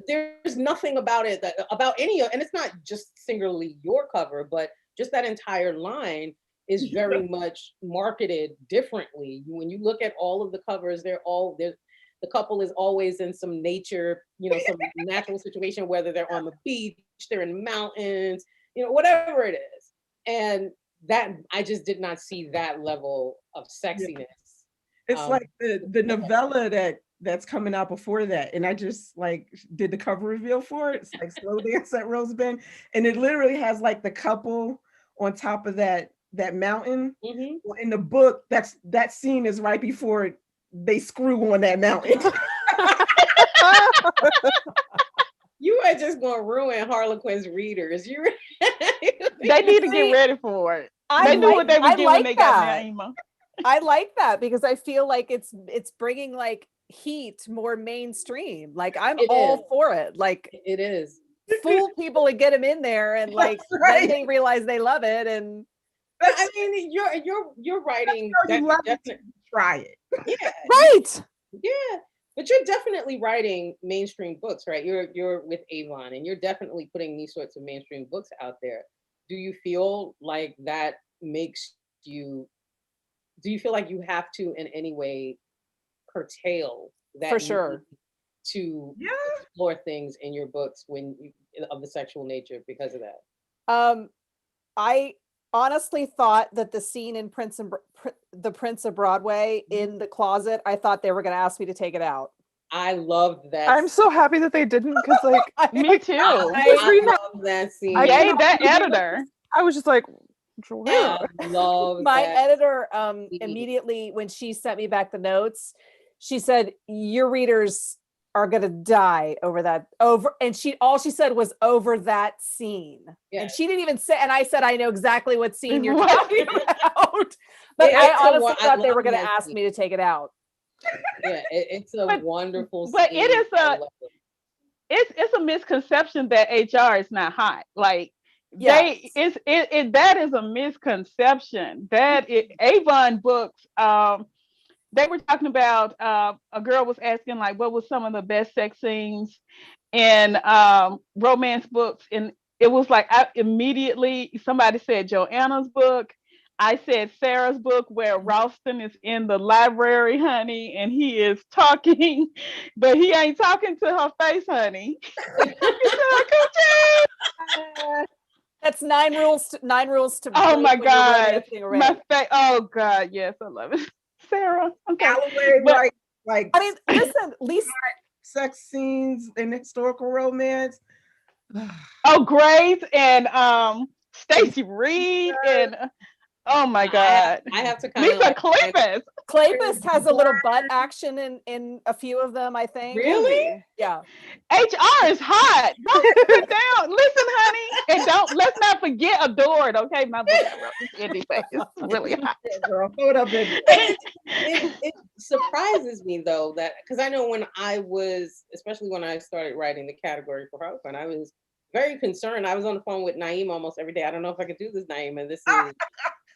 there's nothing about it about any of, and it's not just singularly your cover, but just that entire line is very much marketed differently. When you look at all of the covers, the couple is always in some nature, some natural situation, whether they're on the beach, they're in mountains, whatever it is. And that, I just did not see that level of sexiness. It's like the novella that's coming out before that. And I just did the cover reveal for it. It's like Slow Dance at Rosebend. And it literally has the couple on top of that mountain. Mm-hmm. In the book, that scene is right before they screw on that mountain. You are just gonna ruin Harlequin's readers. They need to get ready for it. They knew what they were doing when they got Naima. I like that because I feel like it's bringing heat more mainstream. I'm all for it. It is. Fool people and get them in there, and then they realize they love it. And I mean, you're writing. Try it. Yeah. Right. Yeah. But you're definitely writing mainstream books, right? You're with Avon, and you're definitely putting these sorts of mainstream books out there. Do you feel like that makes you? Do you feel like you have to in any way curtail that for sure to explore things in your books of the sexual nature because of that? honestly thought that the scene in the Prince of Broadway in the closet, I thought they were going to ask me to take it out. I loved that. I'm so happy that they didn't, because like Me too. I love that scene. I Yay, cannot that believe editor. I was just like, Joanna. I love My that editor scene. immediately, when she sent me back the notes, she said, your readers are going to die over that, and all she said was over that scene. Yeah. And she didn't even say, and I said, I know exactly what scene you're What? talking about. But Yeah, I it's a honestly I thought they love were going to that ask scene. me to take it out. Yeah, it's a wonderful but scene. it is I a- love it. It's a misconception that HR is not hot. Like Yes. that is a misconception. Avon books, they were talking about, a girl was asking like what was some of the best sex scenes in romance books, and it was like immediately somebody said Joanna's book. I said Sarah's book, where Ralston is in the library, honey, and he is talking, but he ain't talking to her face, honey. He's talking to her coochie. That's nine rules to Oh break my when you're God. romancing a rape. Oh God, yes, I love it. Sarah. Okay. Alloway, But- like I mean, listen, Lisa, sex scenes in historical romance. Oh, Grace and Stacey Reed and oh my God. I have to kind of Lisa like Kleypas. Kleypas has a little butt action in a few of them, I think. Really? Yeah. HR is hot. Don't sit down. Listen, honey. And let's not forget Adored. Okay, my book I wrote is indie face. It's really hot. Yeah, girl, throw it up in. it surprises me though that, because I know when I was, especially when I started writing the category for Harlequin, I was very concerned. I was on the phone with Naeem almost every day. I don't know if I could do this, Naeem, and this is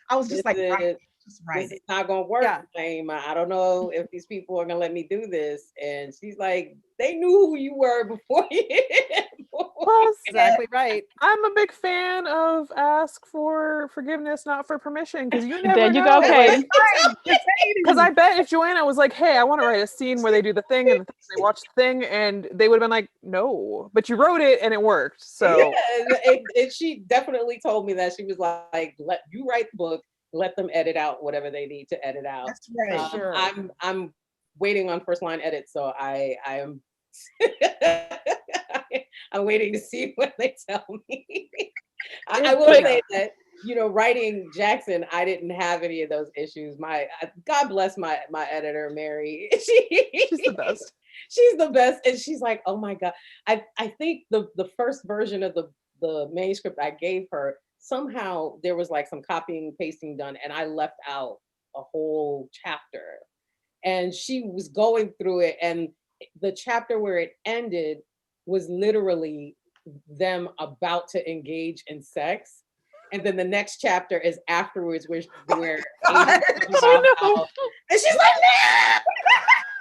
I was just like, right, just this right. is not gonna work, Yeah. Naeem. I don't know if these people are gonna let me do this. And she's like, they knew who you were before you. Plus, Exactly right. I'm a big fan of ask for forgiveness, not for permission, because you never There you know. go, Katie. Because I bet if Joanna was like, "Hey, I want to write a scene where they do the thing and they watch the thing," and they would have been like, "No," but you wrote it and it worked. So Yeah, and she definitely told me that. She was like, let you write the book, let them edit out whatever they need to edit out. That's right. Sure. I'm waiting on first line edit, so I am I'm waiting to see what they tell me. I will say that, you know, writing Jackson, I didn't have any of those issues. God bless my editor, Mary. she's the best. She's the best, and she's like, oh my God. I think the first version of the manuscript I gave her, somehow there was like some copying and pasting done, and I left out a whole chapter. And she was going through it, and the chapter where it ended was literally them about to engage in sex. And then the next chapter is afterwards, where I know. and she's like, no!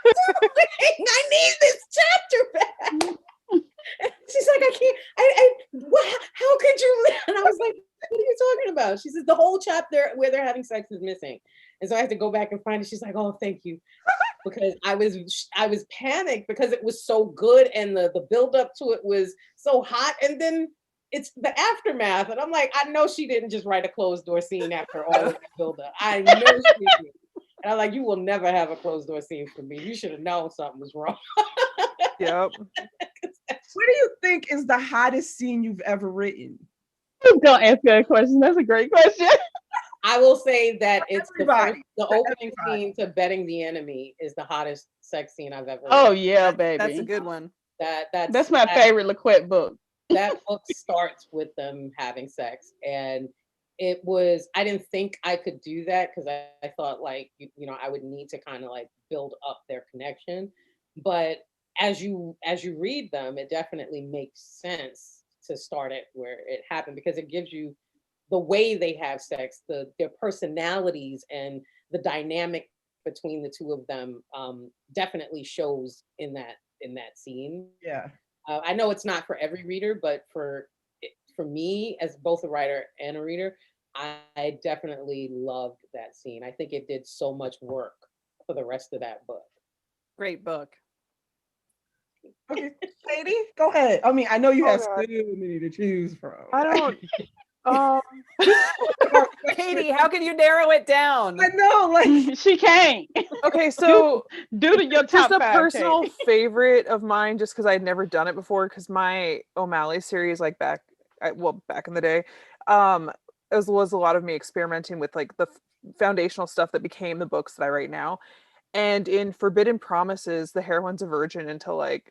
I need this chapter back. And she's like, I can't, how could you? And I was like, what are you talking about? She says, the whole chapter where they're having sex is missing. And so I had to go back and find it. She's like, oh, thank you. Because I was panicked because it was so good and the build up to it was so hot. And then it's the aftermath. And I'm like, I know she didn't just write a closed door scene after all of that build up. I know she didn't. And I'm like, you will never have a closed door scene for me. You should have known something was wrong. Yep. What do you think is the hottest scene you've ever written? Don't ask that question. That's a great question. I will say that it's Everybody. the For opening everybody. scene to Betting the Enemy is the hottest sex scene I've ever Oh read. yeah, baby. That's a good one. That's my favorite LaQuette book. That book starts with them having sex, and it was, I didn't think I could do that because I thought like, you know, I would need to kind of like build up their connection. But as you read them, it definitely makes sense to start it where it happened, because it gives you the way they have sex, their personalities, and the dynamic between the two of them definitely shows in that scene. Yeah. I know it's not for every reader, but for me, as both a writer and a reader, I definitely loved that scene. I think it did so much work for the rest of that book. Great book. Okay, Katie, go ahead. I mean, I know you Oh, have God. so many to choose from. I don't. Katie, how can you narrow it down? I know, like She can't. Okay, so Due to your just top a five, personal Katie. favorite of mine, just because I'd never done it before, because my O'Malley series, like back in the day, as was a lot of me experimenting with like the foundational stuff that became the books that I write now. And in Forbidden Promises, the heroine's a virgin until like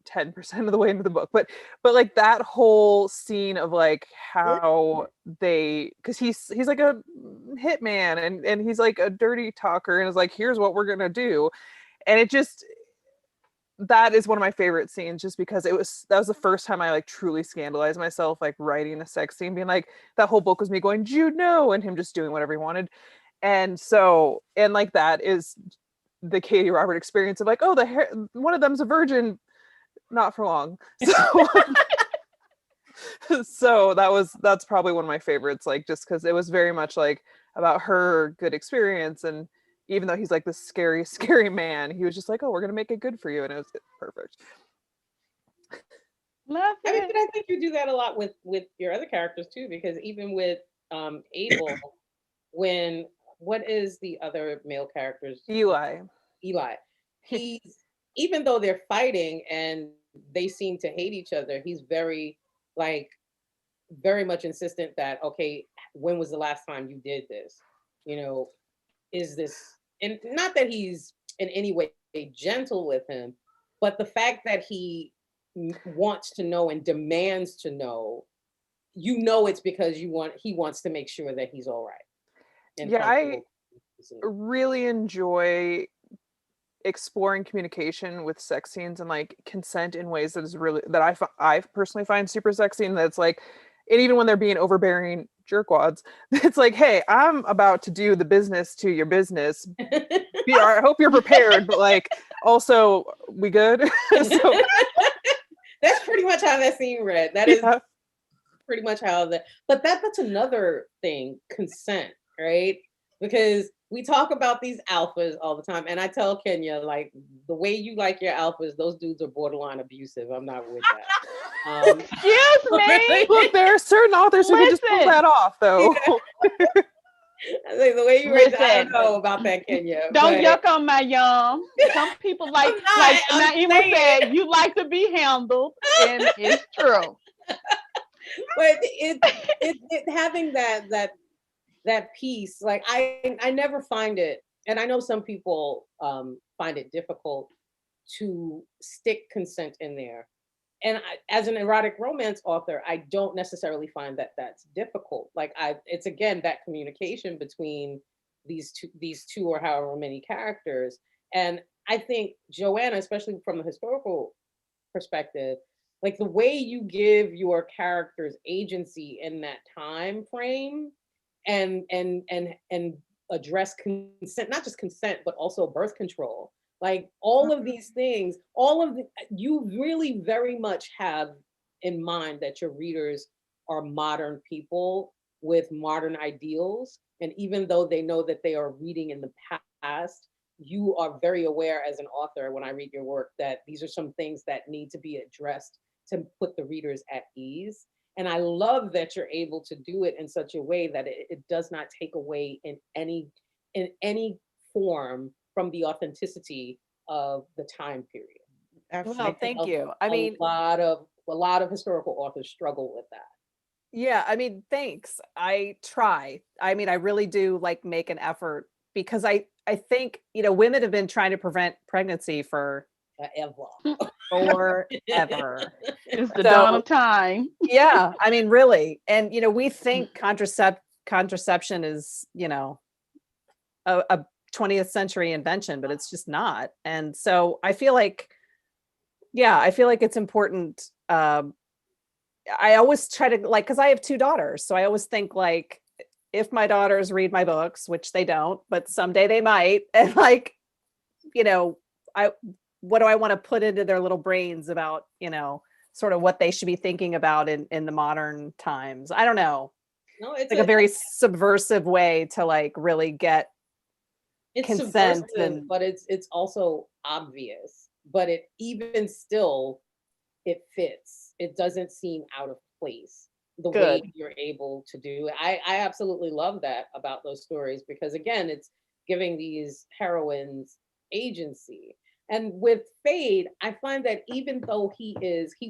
10% of the way into the book. But like that whole scene of like how they, because he's like a hitman and he's like a dirty talker and is like, here's what we're gonna do. And it just, that is one of my favorite scenes, just because that was the first time I like truly scandalized myself, like writing a sex scene, being like, that whole book was me going, Jude, no, and him just doing whatever he wanted. And so, and like that is the Katie Robert experience of like, oh, one of them's a virgin, not for long. So so that's probably one of my favorites, like just because it was very much like about her good experience. And even though he's like this scary scary man, he was just like, oh, we're gonna make it good for you, and it was perfect. Love I mean, it. but I think you do that a lot with your other characters too, because even with Abel, when what is the other male character's Eli. He's, even though they're fighting and they seem to hate each other, he's very like very much insistent that, okay, when was the last time you did this? You know, is this, and not that he's in any way gentle with him, but the fact that he wants to know and demands to know, you know, it's because he wants to make sure that he's all right. And Yeah, I really enjoy exploring communication with sex scenes and like consent in ways that is really, that I personally find super sexy. And that's like, and even when they're being overbearing jerkwads, it's like, hey, I'm about to do the business to your business. I hope you're prepared, but like, also, we good? So, that's pretty much how that scene read. That is pretty much how that. But that's another thing, consent, right? Because we talk about these alphas all the time, and I tell Kenya, like, the way you like your alphas, those dudes are borderline abusive. I'm not with that. Excuse me. Look, there are certain authors who can just pull that off, though. Like, the way you read, I don't know about that, Kenya. Don't yuck on my yum. Some people like Naima said, you like to be handled, and it's true. But it having that piece, like I never find it, and I know some people find it difficult to stick consent in there. And as an erotic romance author, I don't necessarily find that that's difficult. Like it's again that communication between these two or however many characters. And I think Joanna, especially from the historical perspective, like the way you give your characters agency in that time frame, and address consent, not just consent, but also birth control. Like all of these things, you really very much have in mind that your readers are modern people with modern ideals. And even though they know that they are reading in the past, you are very aware as an author, when I read your work, that these are some things that need to be addressed to put the readers at ease. And I love that you're able to do it in such a way that it does not take away in any form from the authenticity of the time period. Well, thank you. I mean, a lot of historical authors struggle with that. Yeah, I mean, thanks. I try. I mean, I really do like make an effort, because I think, you know, women have been trying to prevent pregnancy for forever. It's the dawn of time. Yeah, I mean, really. And, you know, we think contraception is, you know, a 20th century invention, but it's just not. And so I feel like, it's important. I always try to, like, because I have two daughters, so I always think, like, if my daughters read my books, which they don't, but someday they might, and like, you know, what do I want to put into their little brains about, you know, sort of what they should be thinking about in the modern times? I don't know. No, it's like a very subversive way to like really get consent, and but it's also obvious, but it even still, it fits. It doesn't seem out of place. the Good. way you're able to do it. I absolutely love that about those stories because again, it's giving these heroines agency. And with Fade, I find that even though he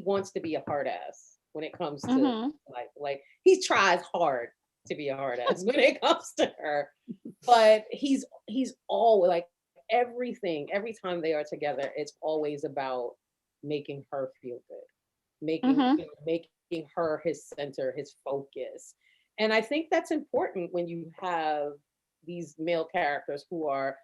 wants to be a hard ass when it comes to Mhm. like he tries hard to be a hard ass when it comes to her, but he's all like everything. Every time they are together, it's always about making her feel good, Mhm. making her his center, his focus. And I think that's important when you have these male characters who are,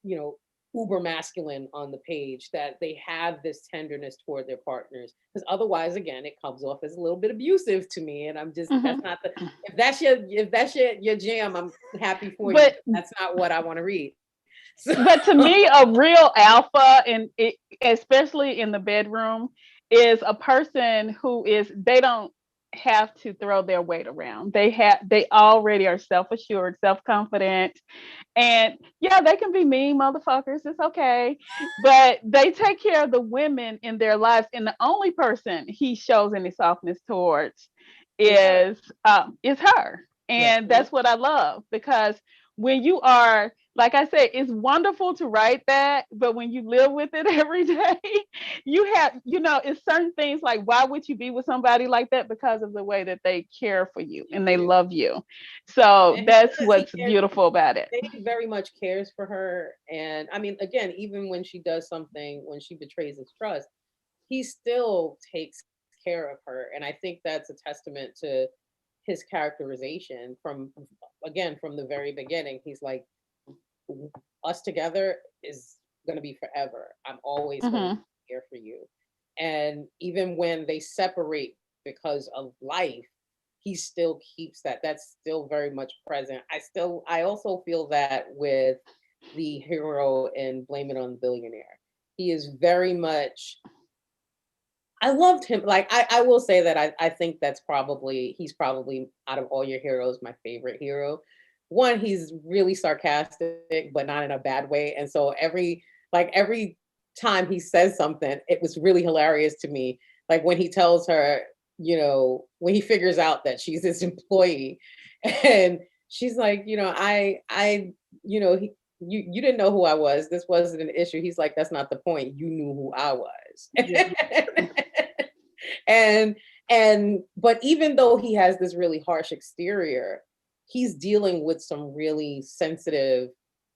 you know, uber masculine on the page, that they have this tenderness toward their partners. Because otherwise, again, it comes off as a little bit abusive to me. And I'm just, that's Mhm. not the, if that's your jam, I'm happy for you. But That's not what I want to read. So, but to me, a real alpha, and it, especially in the bedroom, is a person who is, they don't have to throw their weight around. They already are self-assured, self-confident, and yeah, they can be mean motherfuckers. It's okay, but they take care of the women in their lives, and the only person he shows any softness towards it's her. is her, Yeah. and that's what I love, because when you are, like I said, it's wonderful to write that, but when you live with it every day, you have, it's certain things like, why would you be with somebody like that? Because of the way that they care for you and they love you. So And he that's does. He what's cares. beautiful about it. Dave very much cares for her. And I mean, again, even when she does something, when she betrays his trust, he still takes care of her. And I think that's a testament to his characterization from, again, from the very beginning. He's like, us together is going to be forever. I'm always going to Hmm. be here for you. And even when they separate because of life, he still keeps that. That's still very much present. I also feel that with the hero in Blame It on the Billionaire. He is very much, I loved him. Like I will say that I think he's probably out of all your heroes, my favorite hero. One, he's really sarcastic, but not in a bad way. And so every time he says something, it was really hilarious to me. Like when he tells her, when he figures out that she's his employee, and she's like, he, you didn't know who I was. This wasn't an issue. He's like, that's not the point. You knew who I was. Yeah. and but even though he has this really harsh exterior, he's dealing with some really sensitive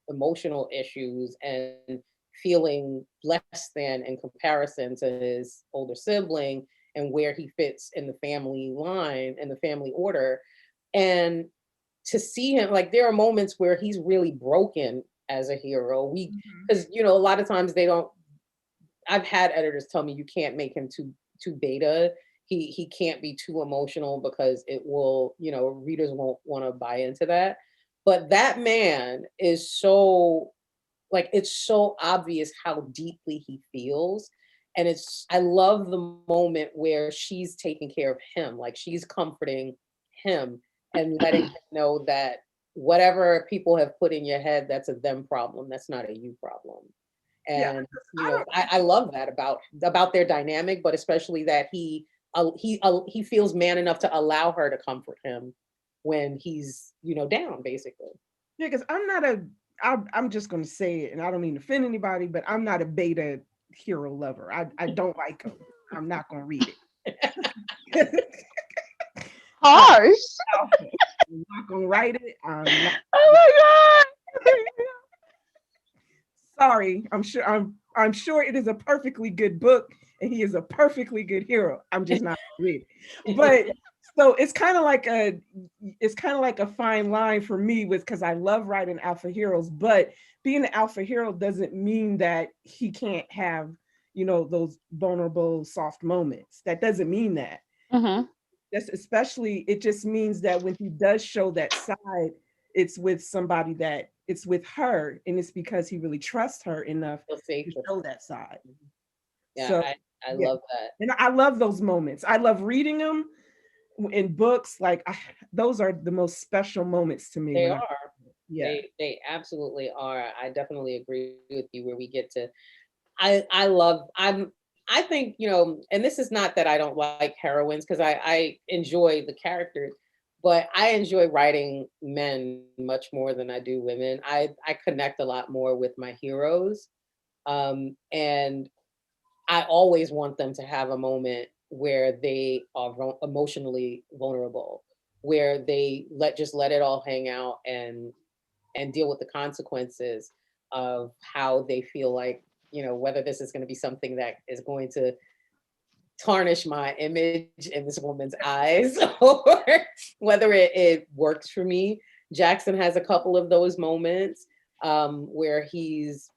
emotional issues and feeling less than in comparison to his older sibling and where he fits in the family line and the family order. And to see him, like, there are moments where he's really broken as a hero. Because a lot of times they don't, I've had editors tell me you can't make him too beta. He can't be too emotional because it will, readers won't want to buy into that. But that man is so, like, it's so obvious how deeply he feels. And I love the moment where she's taking care of him, like she's comforting him and letting him know that whatever people have put in your head, that's a them problem. That's not a you problem. Yeah. And I don't, I love that about their dynamic, but especially that he feels man enough to allow her to comfort him when he's down, basically. yeah, because I'm just going to say it, and I don't mean to offend anybody, but I'm not a beta hero lover. I don't like him. I'm not going to read it. Harsh. I'm not going to write it. I'm not. Oh my Sorry. I'm sure it is a perfectly good book, and he is a perfectly good hero. I'm just not going to read it. But so it's kind of like a fine line for me, because I love writing alpha heroes, but being an alpha hero doesn't mean that he can't have those vulnerable soft moments. That doesn't mean that. God. That's especially, it just means that when he does show that side, it's with somebody, that it's with her, and it's because he really trusts her enough Feel safe to with show that side. Yeah, So I yeah, love that. and I love those moments. I love reading them in books. Like those are the most special moments to me. They When are. yeah, They absolutely are. I definitely agree with you where we get to I love I think, and this is not that I don't like heroines, because I enjoy the characters, but I enjoy writing men much more than I do women. I connect a lot more with my heroes. And I always want them to have a moment where they are emotionally vulnerable, where they just let it all hang out and deal with the consequences of how they feel like, whether this is going to be something that is going to tarnish my image in this woman's eyes or whether it works for me. Jackson has a couple of those moments where he's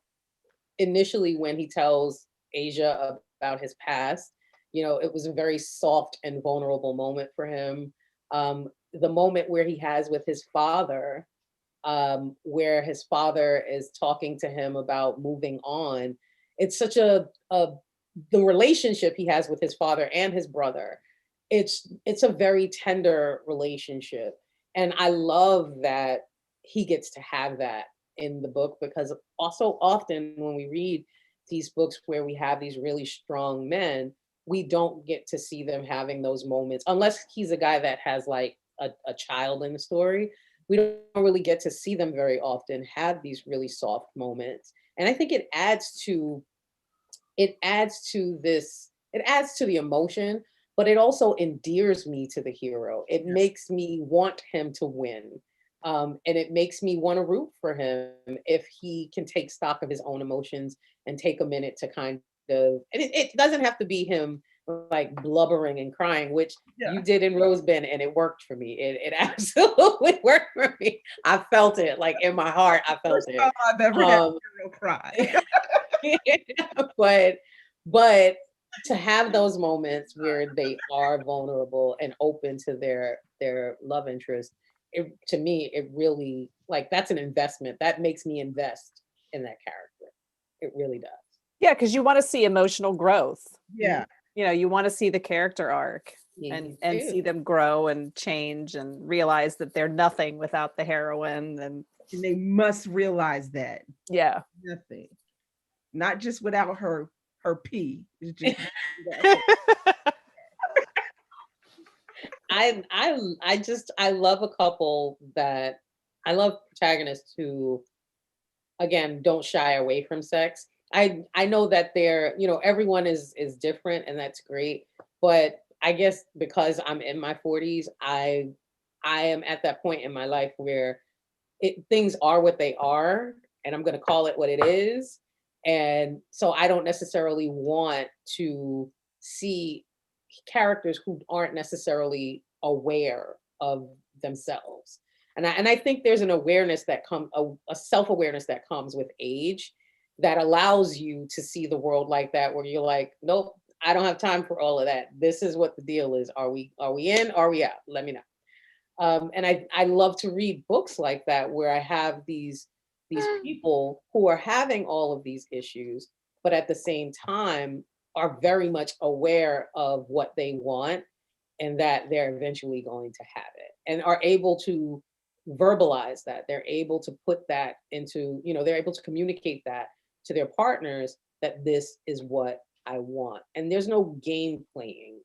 initially, when he tells Asia about his past, it was a very soft and vulnerable moment for him. The moment where he has with his father, where his father is talking to him about moving on. It's such the relationship he has with his father and his brother. It's a very tender relationship. And I love that he gets to have that in the book, because also often when we read these books where we have these really strong men, we don't get to see them having those moments unless he's a guy that has like a child in the story. We don't really get to see them very often have these really soft moments. And I think it adds to the emotion, but it also endears me to the hero. It makes me want him to win. And it makes me want to root for him if he can take stock of his own emotions and take a minute to kind of, and it doesn't have to be him like blubbering and crying, which you did in Rosebud, and it worked for me. It absolutely worked for me. I felt it, like in my heart, I felt First time I've ever had a hero cry. but to have those moments where they are vulnerable and open to their love interest, to me, it really, like, that's an investment. That makes me invest in that character. It really does. Yeah, because you want to see emotional growth. Yeah. You want to see the character arc and see them grow and change and realize that they're nothing without the heroine. And they must realize that. Yeah. Nothing. Not just without her pee. It's just I love a couple that I love protagonists who, again, don't shy away from sex. I know that everyone is different, and that's great. But I guess because I'm in my 40s, I am at that point in my life where things are what they are, and I'm going to call it what it is. And so I don't necessarily want to see characters who aren't necessarily aware of themselves. And I think there's an awareness that comes, a self-awareness that comes with age, that allows you to see the world like that, where you're like, nope, I don't have time for all of that. This is what the deal is. Are we in? Are we out? Let me know. And I love to read books like that, where I have these people who are having all of these issues, but at the same time are very much aware of what they want, and that they're eventually going to have it, and are able to verbalize that. They're able to put that into, they're able to communicate that to their partners, that this is what I want. And there's no game playing.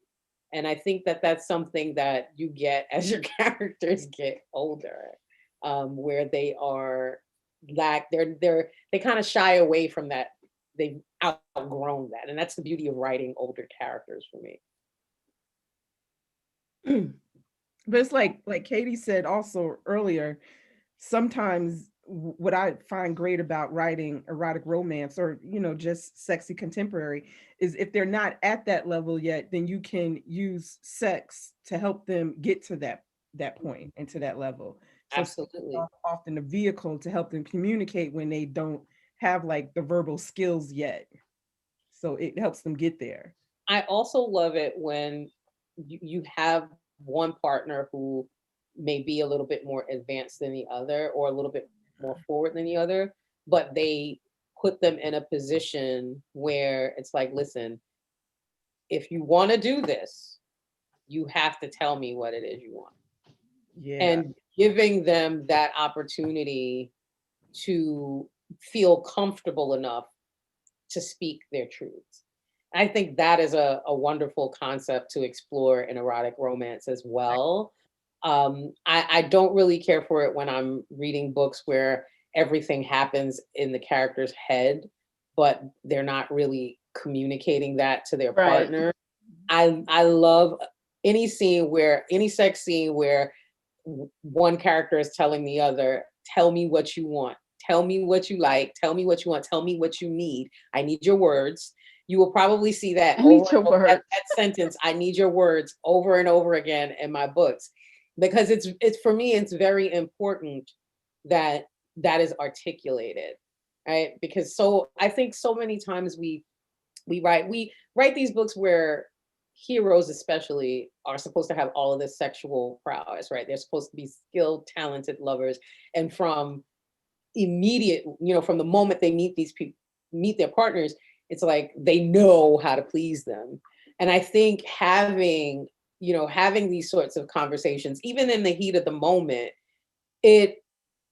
And I think that that's something that you get as your characters get older, where they are they kind of shy away from that. They've outgrown that. And that's the beauty of writing older characters for me. But it's like Katie said also earlier, sometimes what I find great about writing erotic romance, or just sexy contemporary, is if they're not at that level yet, then you can use sex to help them get to that point and to that level. So absolutely, often a vehicle to help them communicate when they don't have like the verbal skills yet. So it helps them get there. I also love it when you have one partner who may be a little bit more advanced than the other, or a little bit more forward than the other, but they put them in a position where it's like, listen, if you want to do this, you have to tell me what it is you want. Yeah. And giving them that opportunity to feel comfortable enough to speak their truths. I think that is a wonderful concept to explore in erotic romance as well. I don't really care for it when I'm reading books where everything happens in the character's head, but they're not really communicating that to their Right. partner. I love any sex scene where one character is telling the other, tell me what you want, tell me what you like, tell me what you want, tell me what you need. I need your words. You will probably see that I need your words. that sentence, I need your words, over and over again in my books. Because it's for me, it's very important that that is articulated, right? Because I think so many times we write these books where heroes especially are supposed to have all of this sexual prowess, right? They're supposed to be skilled, talented lovers, and from immediate, from the moment they meet their partners, it's like they know how to please them. And I think having these sorts of conversations, even in the heat of the moment, it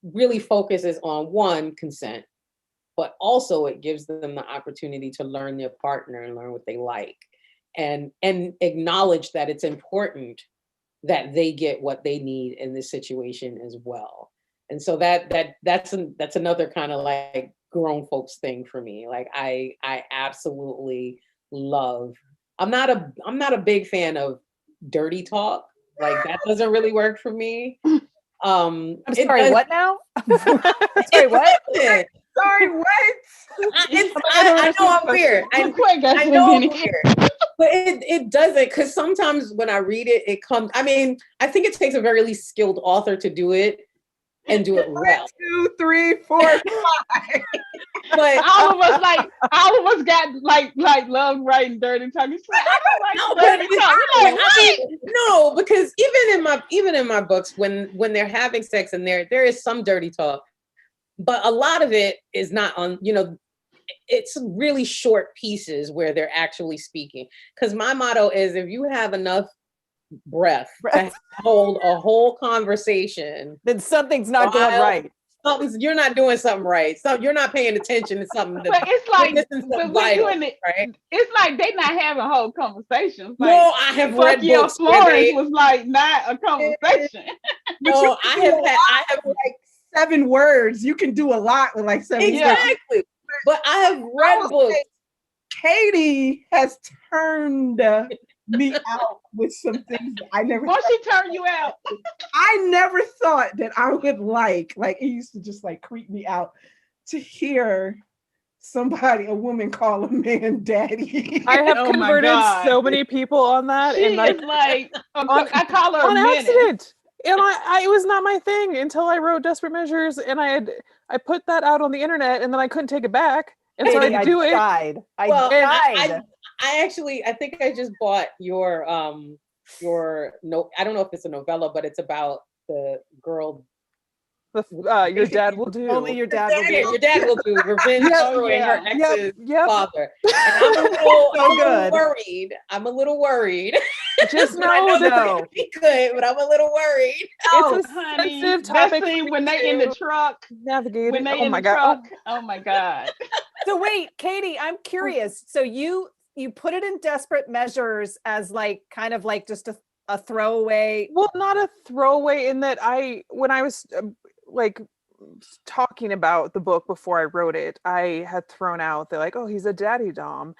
really focuses on, one, consent, but also it gives them the opportunity to learn their partner and learn what they like, and acknowledge that it's important that they get what they need in this situation as well. And so that's another kind of like grown folks thing for me. Like I absolutely love. I'm not a big fan of dirty talk. Like that doesn't really work for me. I'm sorry, what now? Sorry, what? Sorry, what? I know I'm weird. I know I'm weird. But it doesn't, because sometimes when I read it, it comes. I mean, I think it takes a very skilled author to do it and do it well. 1, 2, 3, 4, 5. But all of us got like love writing dirty talk. It's like, I don't write dirty talk. Like, I mean, no, because even in my books, when they're having sex and there is some dirty talk, but a lot of it is not on, it's really short pieces where they're actually speaking. Because my motto is, if you have enough breath to hold a whole conversation, then something's not going right. You're not doing something right. So you're not paying attention to something. But it's like, vital, right? It's like they not having whole conversations. Like, no, I have read books. Florence was like not a conversation. No, I have like 7 words. You can do a lot with like 7 words. Exactly. But I have read books. Katie has turned me out with some things that I never. Why she turn you out? I never thought that I would like it used to just like creep me out to hear a woman call a man daddy. I have converted so many people on that, She and I call her on a accident. And it was not my thing until I wrote Desperate Measures, and I put that out on the internet, and then I couldn't take it back, and so I had to do it. I died. I think I just bought your no, I don't know if it's a novella, but it's about the girl. Your dad will do. Only your dad will do. Your dad will do. Revenge destroying her ex's father. And I'm a little worried. Just know that it'd be good, but I'm a little worried. It's a sensitive topic. Especially when they in the truck. Navigating. When they in the truck. Oh my God. So wait, Katie, I'm curious. So you put it in Desperate Measures as like kind of like just a throwaway. Well, not a throwaway, in that when I was like talking about the book before I wrote it, I had thrown out, they're like, oh, he's a daddy dom.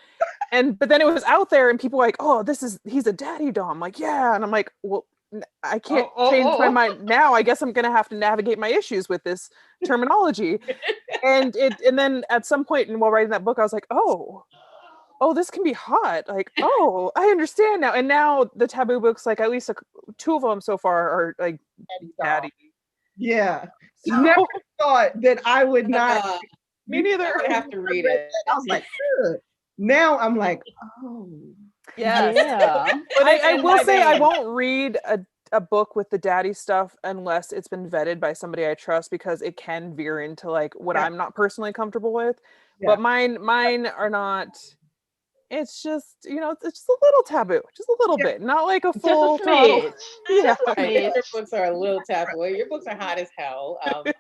But then it was out there and people were like, oh, he's a daddy dom. Like, yeah. And I'm like, well, I can't change my mind now. I guess I'm going to have to navigate my issues with this terminology. and then at some point while writing that book, I was like, oh, this can be hot. Like, oh, I understand now. And now the taboo books, like at least 2 of them so far are like daddy. Yeah. Never thought that I would not. Me neither. I would have to read it. I was like, good. Now I'm like, oh. Yeah. But I will say I won't read a book with the daddy stuff unless it's been vetted by somebody I trust, because it can veer into like what I'm not personally comfortable with. Yeah. But mine are not. It's just, it's just a little taboo, just a little bit, not like a full throttle. Yeah, your books are a little taboo. Your books are hot as hell. I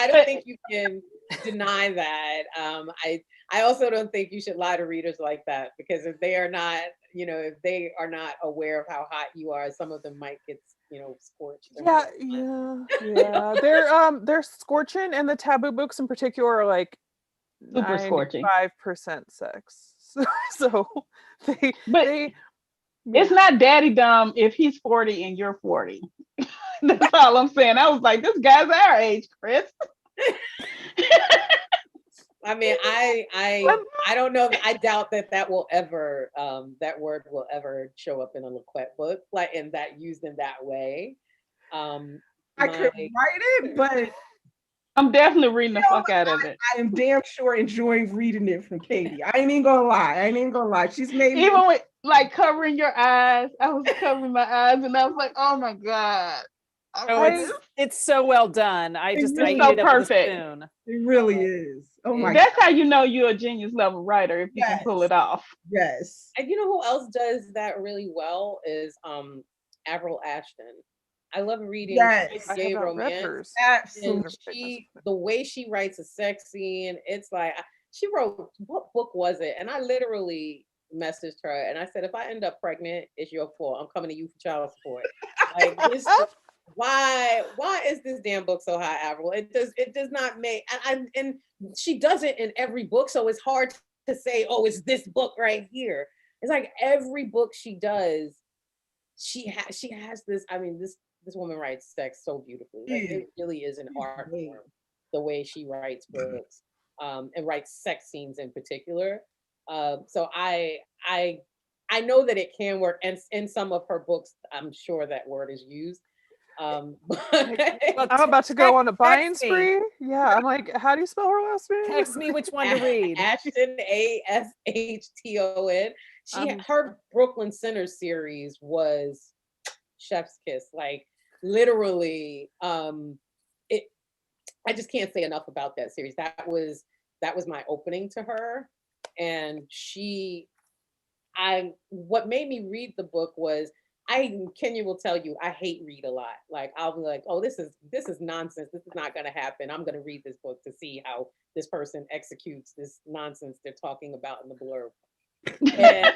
don't think you can deny that. I also don't think you should lie to readers like that, because if they are not, if they are not aware of how hot you are, some of them might get, scorched. Yeah. They're scorching, and the taboo books in particular are like Super scorching. 95% sex. So they But they it's not daddy dumb if he's 40 and you're 40. That's all I'm saying. I was like, this guy's our age, Chris. I mean, I don't know. I doubt that will ever, that word will ever show up in a LaQuette book, like used in that way. I could write it, but I'm definitely reading the fuck out of it. I am damn sure enjoying reading it from Katie. I ain't even gonna lie. She's made me. Even with like covering your eyes, I was covering my eyes and I was like, oh my God. Oh, it's so well done. I just really eat so it up with a perfect. spoon. It really is. Oh my That's how you know you're a genius level writer, if you can pull it off. Yes. And you know who else does that really well is Avril Ashton. I love reading gay romance. Absolutely. And the way she writes a sex scene, it's like she wrote, what book was it? And I literally messaged her and I said, if I end up pregnant, it's your fault. I'm coming to you for child support. Like this, why is this damn book so high, Avril? It does not make, and she does it in every book, so it's hard to say, oh, it's this book right here. It's like every book she does, she has this. I mean, this woman writes sex so beautifully. Like it really is an art form, the way she writes books, and writes sex scenes in particular. So I know that it can work, and in some of her books, I'm sure that word is used. I'm about to go on a buying spree. Yeah, I'm like, how do you spell her last name? Text me which one to read. Ashton, Ashton. Her Brooklyn Center series was chef's kiss. Like literally, I just can't say enough about that series. That was my opening to her, and what made me read the book was. Kenya will tell you I hate read a lot. Like I'll be like, oh, this is nonsense. This is not going to happen. I'm going to read this book to see how this person executes this nonsense they're talking about in the blurb. And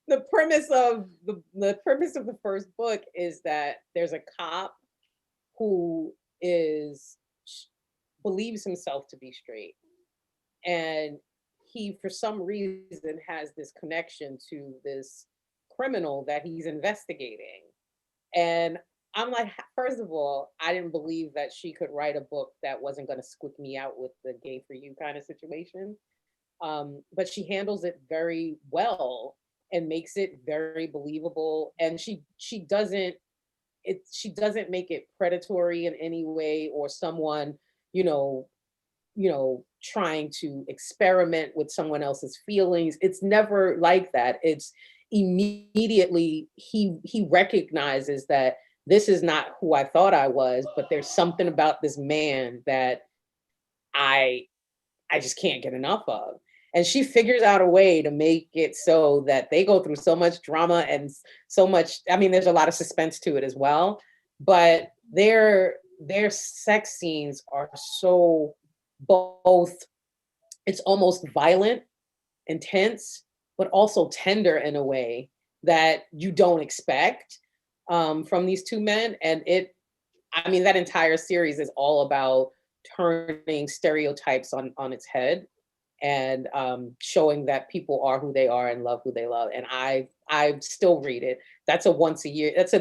the premise of the first book is that there's a cop who believes himself to be straight, and he for some reason has this connection to this criminal that he's investigating. And I'm like, first of all, I didn't believe that she could write a book that wasn't going to squick me out with the gay for you kind of situation. But she handles it very well and makes it very believable. And she doesn't make it predatory in any way, or someone, trying to experiment with someone else's feelings. It's never like that. It's immediately he recognizes that this is not who I thought I was, but there's something about this man that I just can't get enough of. And she figures out a way to make it so that they go through so much drama and so much, I mean, there's a lot of suspense to it as well, but their sex scenes are so both, it's almost violent, intense, but also tender in a way that you don't expect from these two men. And that entire series is all about turning stereotypes on its head and showing that people are who they are and love who they love. And I still read it. That's at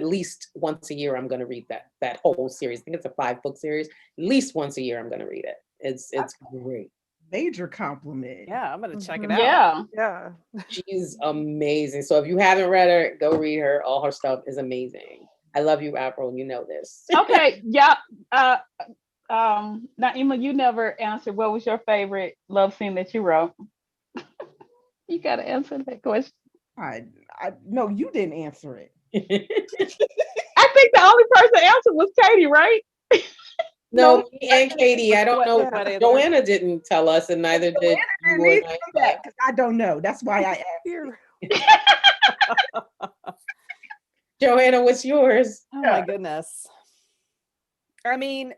least once a year I'm going to read that whole series. I think it's a 5-book series. At least once a year I'm going to read it. It's great. Major compliment. Yeah, I'm gonna check it out. Yeah. She's amazing. So if you haven't read her, go read her. All her stuff is amazing. I love you, April. You know this. Okay. Yeah. Naima, you never answered. What was your favorite love scene that you wrote? You gotta answer that question. No, you didn't answer it. I think the only person answered was Katie, right? No, me and Katie. I don't know. Joanna didn't tell us, and neither did you. Because I don't know. That's why I asked. Joanna, what's yours? Oh my goodness. I mean,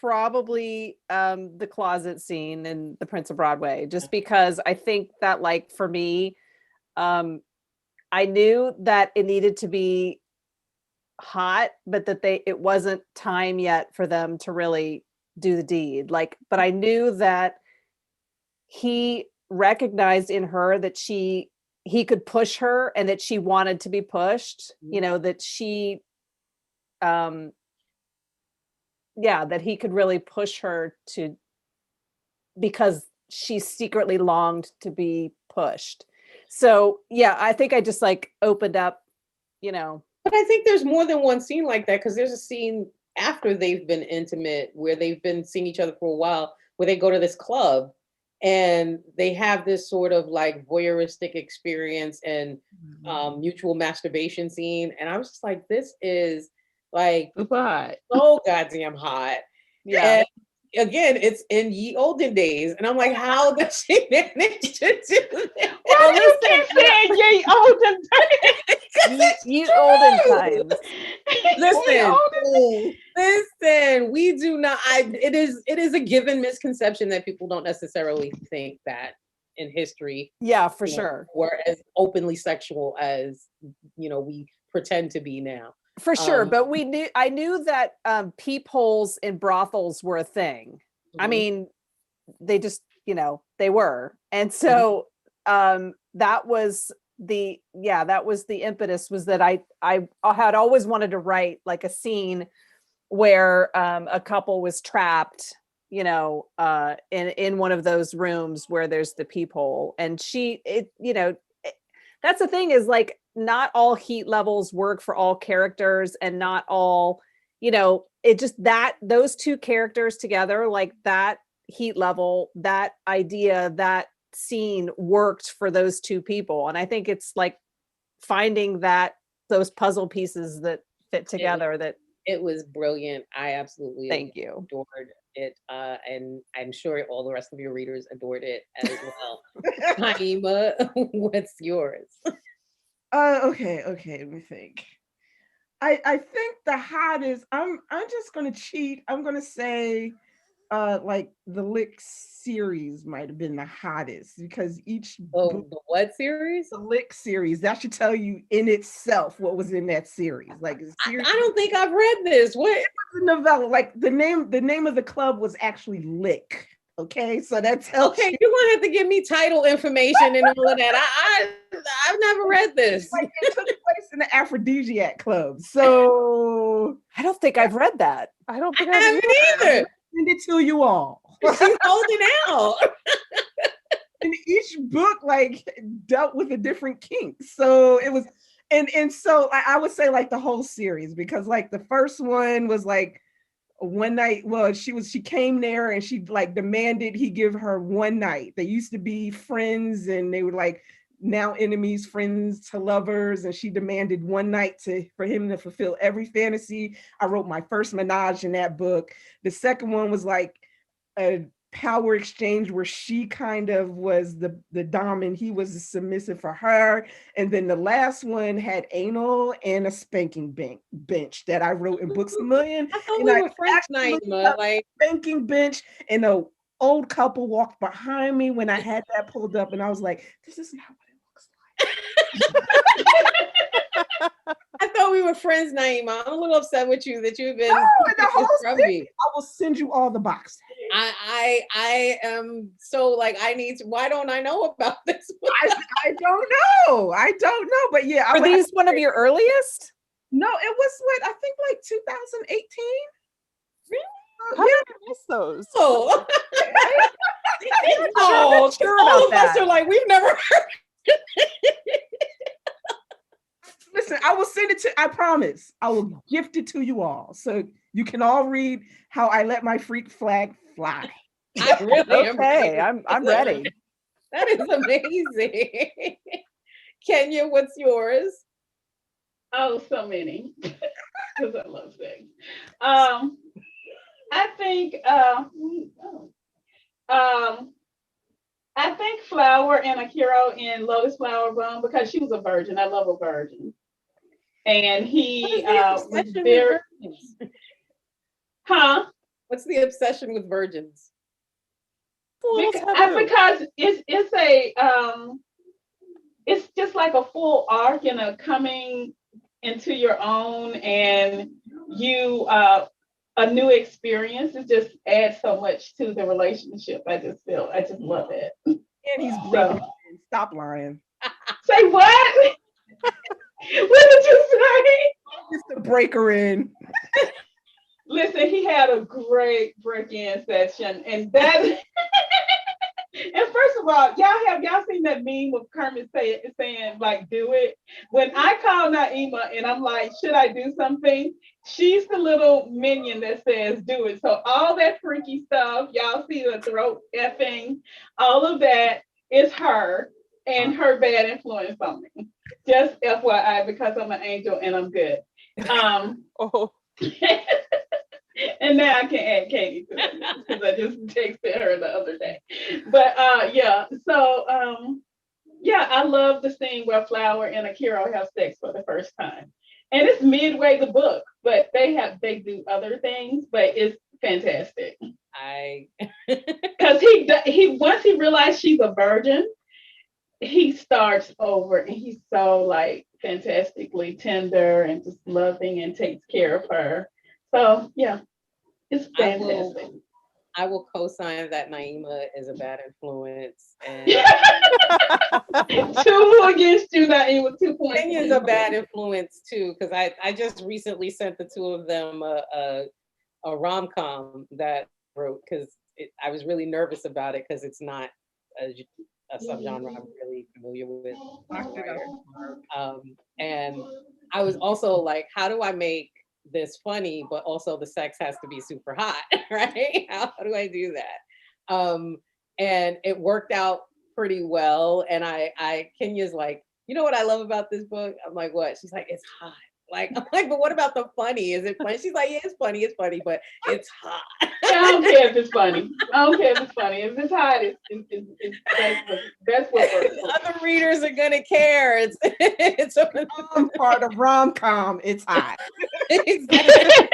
probably the closet scene in The Prince of Broadway, just because I think that, like, for me, I knew that it needed to be hot, but that it wasn't time yet for them to really do the deed. Like, but I knew that he recognized in her that he could push her and that she wanted to be pushed, you know, that she that he could really push her to, because she secretly longed to be pushed. So yeah, I think I just like opened up, you know. But I think there's more than one scene like that, because there's a scene after they've been intimate where they've been seeing each other for a while, where they go to this club and they have this sort of like voyeuristic experience and mutual masturbation scene. And I was just like, this is like so goddamn hot. Yeah. And again, it's in ye olden days. And I'm like, how does she manage to do that? Well, you keep saying ye olden days. Ye olden times. Listen, we do not. It is a given misconception that people don't necessarily think that in history. Yeah, for sure. We're as openly sexual as we pretend to be now. For sure, but I knew that peepholes in brothels were a thing. I mean, they just, they were. And so that was the impetus, was that I had always wanted to write like a scene where a couple was trapped, in one of those rooms where there's the peephole. And that's the thing, is like, not all heat levels work for all characters, and not all, it just that those two characters together, like that heat level, that idea, that scene worked for those two people. And I think it's like finding those puzzle pieces that fit together. It was brilliant. I absolutely thank you adored it, and I'm sure all the rest of your readers adored it as well. Naima, what's yours? Okay, let me think. I think the hottest, I'm just gonna cheat. I'm gonna say like the Lick series might have been the hottest, because each book, the what series? The Lick series. That should tell you in itself what was in that series. Like, I don't think I've read this. What? It was a novella. Like the name of the club was actually Lick. Okay, so that's okay. You're gonna have to give me title information and all of that. I've never read this. Like, it took place in the Aphrodisiac Club. So I don't think I've read that. I don't think I haven't either. Send it to you all. She's holding out. And each book like dealt with a different kink. So it was, and so I would say like the whole series, because like the first one was like one night. Well, she came there and she like demanded he give her one night. They used to be friends and they were like now enemies, friends to lovers, and she demanded one night for him to fulfill every fantasy. I wrote my first menage in that book. The second one was like a power exchange where she kind of was the dom and he was the submissive for her. And then the last one had anal and a spanking bench that I wrote in Books A Million. I thought we were friends, Naima. Like spanking bench, and a old couple walked behind me when I had that pulled up, and I was like, this is not what it looks like. I thought we were friends, Naima. I'm a little upset with you that you've been I will send you all the boxes. I am so like, why don't I know about this? I don't know, but yeah. Are these one of your earliest? No, it was I think like 2018. Really? How did I miss those? Oh, sure all about of that. us are like, we've never heard. Listen, I will send it to, I promise. I will gift it to you all. So you can all read how I let my freak flag fly. I really am okay, ready. I'm ready. That is amazing. Kenya, what's yours? Oh, so many. Because I love things. I think Flower and Akira in Lotus Flower Bone, because she was a virgin. I love a virgin. And he was very, What's the obsession with virgins? Because it's just like a full arc and a coming into your own, and you a new experience. It just adds so much to the relationship. I just love it. And he's breaking in. Stop lying. Say what? What did you say? Just to break her in. Listen, he had a great break-in session, and that. And first of all, y'all seen that meme of Kermit saying like, do it? When I call Naima and I'm like, should I do something? She's the little minion that says, do it. So all that freaky stuff, y'all see the throat effing, all of that is her and her bad influence on me. Just FYI, because I'm an angel and I'm good. Oh. And now I can add Katie to it because I just texted her the other day. But so I love the scene where Flower and Akira have sex for the first time. And it's midway the book, but they do other things, but it's fantastic. Because he once he realized she's a virgin, he starts over and he's so like fantastically tender and just loving and takes care of her. So yeah, it's fantastic. I will co-sign that Naima is a bad influence. And 2 against you, Naima, 2 points. Kenya's a bad influence too, because I just recently sent the two of them a rom-com that I wrote, because I was really nervous about it because it's not a subgenre I'm really familiar with. And I was also like, how do I make this funny, but also the sex has to be super hot, right? How do I do that? And it worked out pretty well. And Kenya's like, you know what I love about this book? I'm like, what? She's like, it's hot. Like, I'm like, but what about the funny? Is it funny? She's like, yeah, it's funny, but it's hot. I don't care if it's funny. If it's hot, that's what works. Other readers are gonna care. It's a part of rom-com. It's hot. Exactly.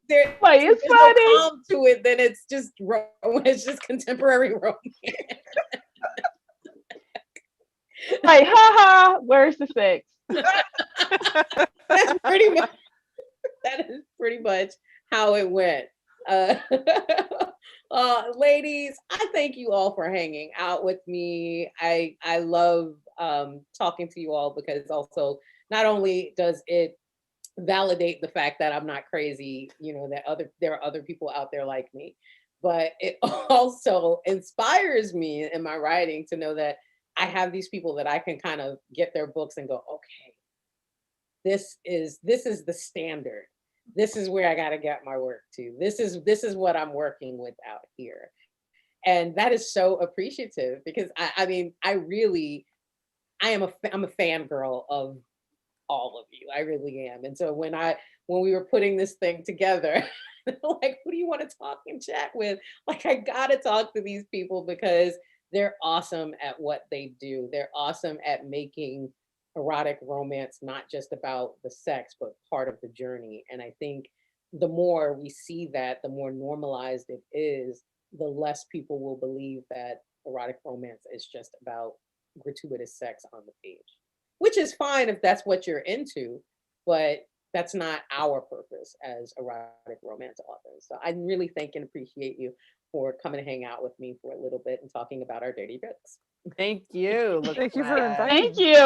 There's funny. No calm to it, then it's just contemporary romance. Like, haha, where's the sex? That is pretty much how it went. Ladies, I thank you all for hanging out with me. I love talking to you all, because also not only does it validate the fact that I'm not crazy, that there are other people out there like me, but it also inspires me in my writing to know that I have these people that I can kind of get their books and go, okay, this is the standard. This is where I got to get my work to. This is what I'm working with out here. And that is so appreciative, because I'm a fangirl of all of you. I really am. And so when we were putting this thing together, like, who do you want to talk and chat with? Like, I got to talk to these people because they're awesome at what they do. They're awesome at making erotic romance not just about the sex, but part of the journey. And I think the more we see that, the more normalized it is, the less people will believe that erotic romance is just about gratuitous sex on the page, which is fine if that's what you're into, but that's not our purpose as erotic romance authors. So I really thank and appreciate you for coming to hang out with me for a little bit and talking about our dirty books. Thank you. Thank you for inviting Thank you.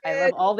I love all the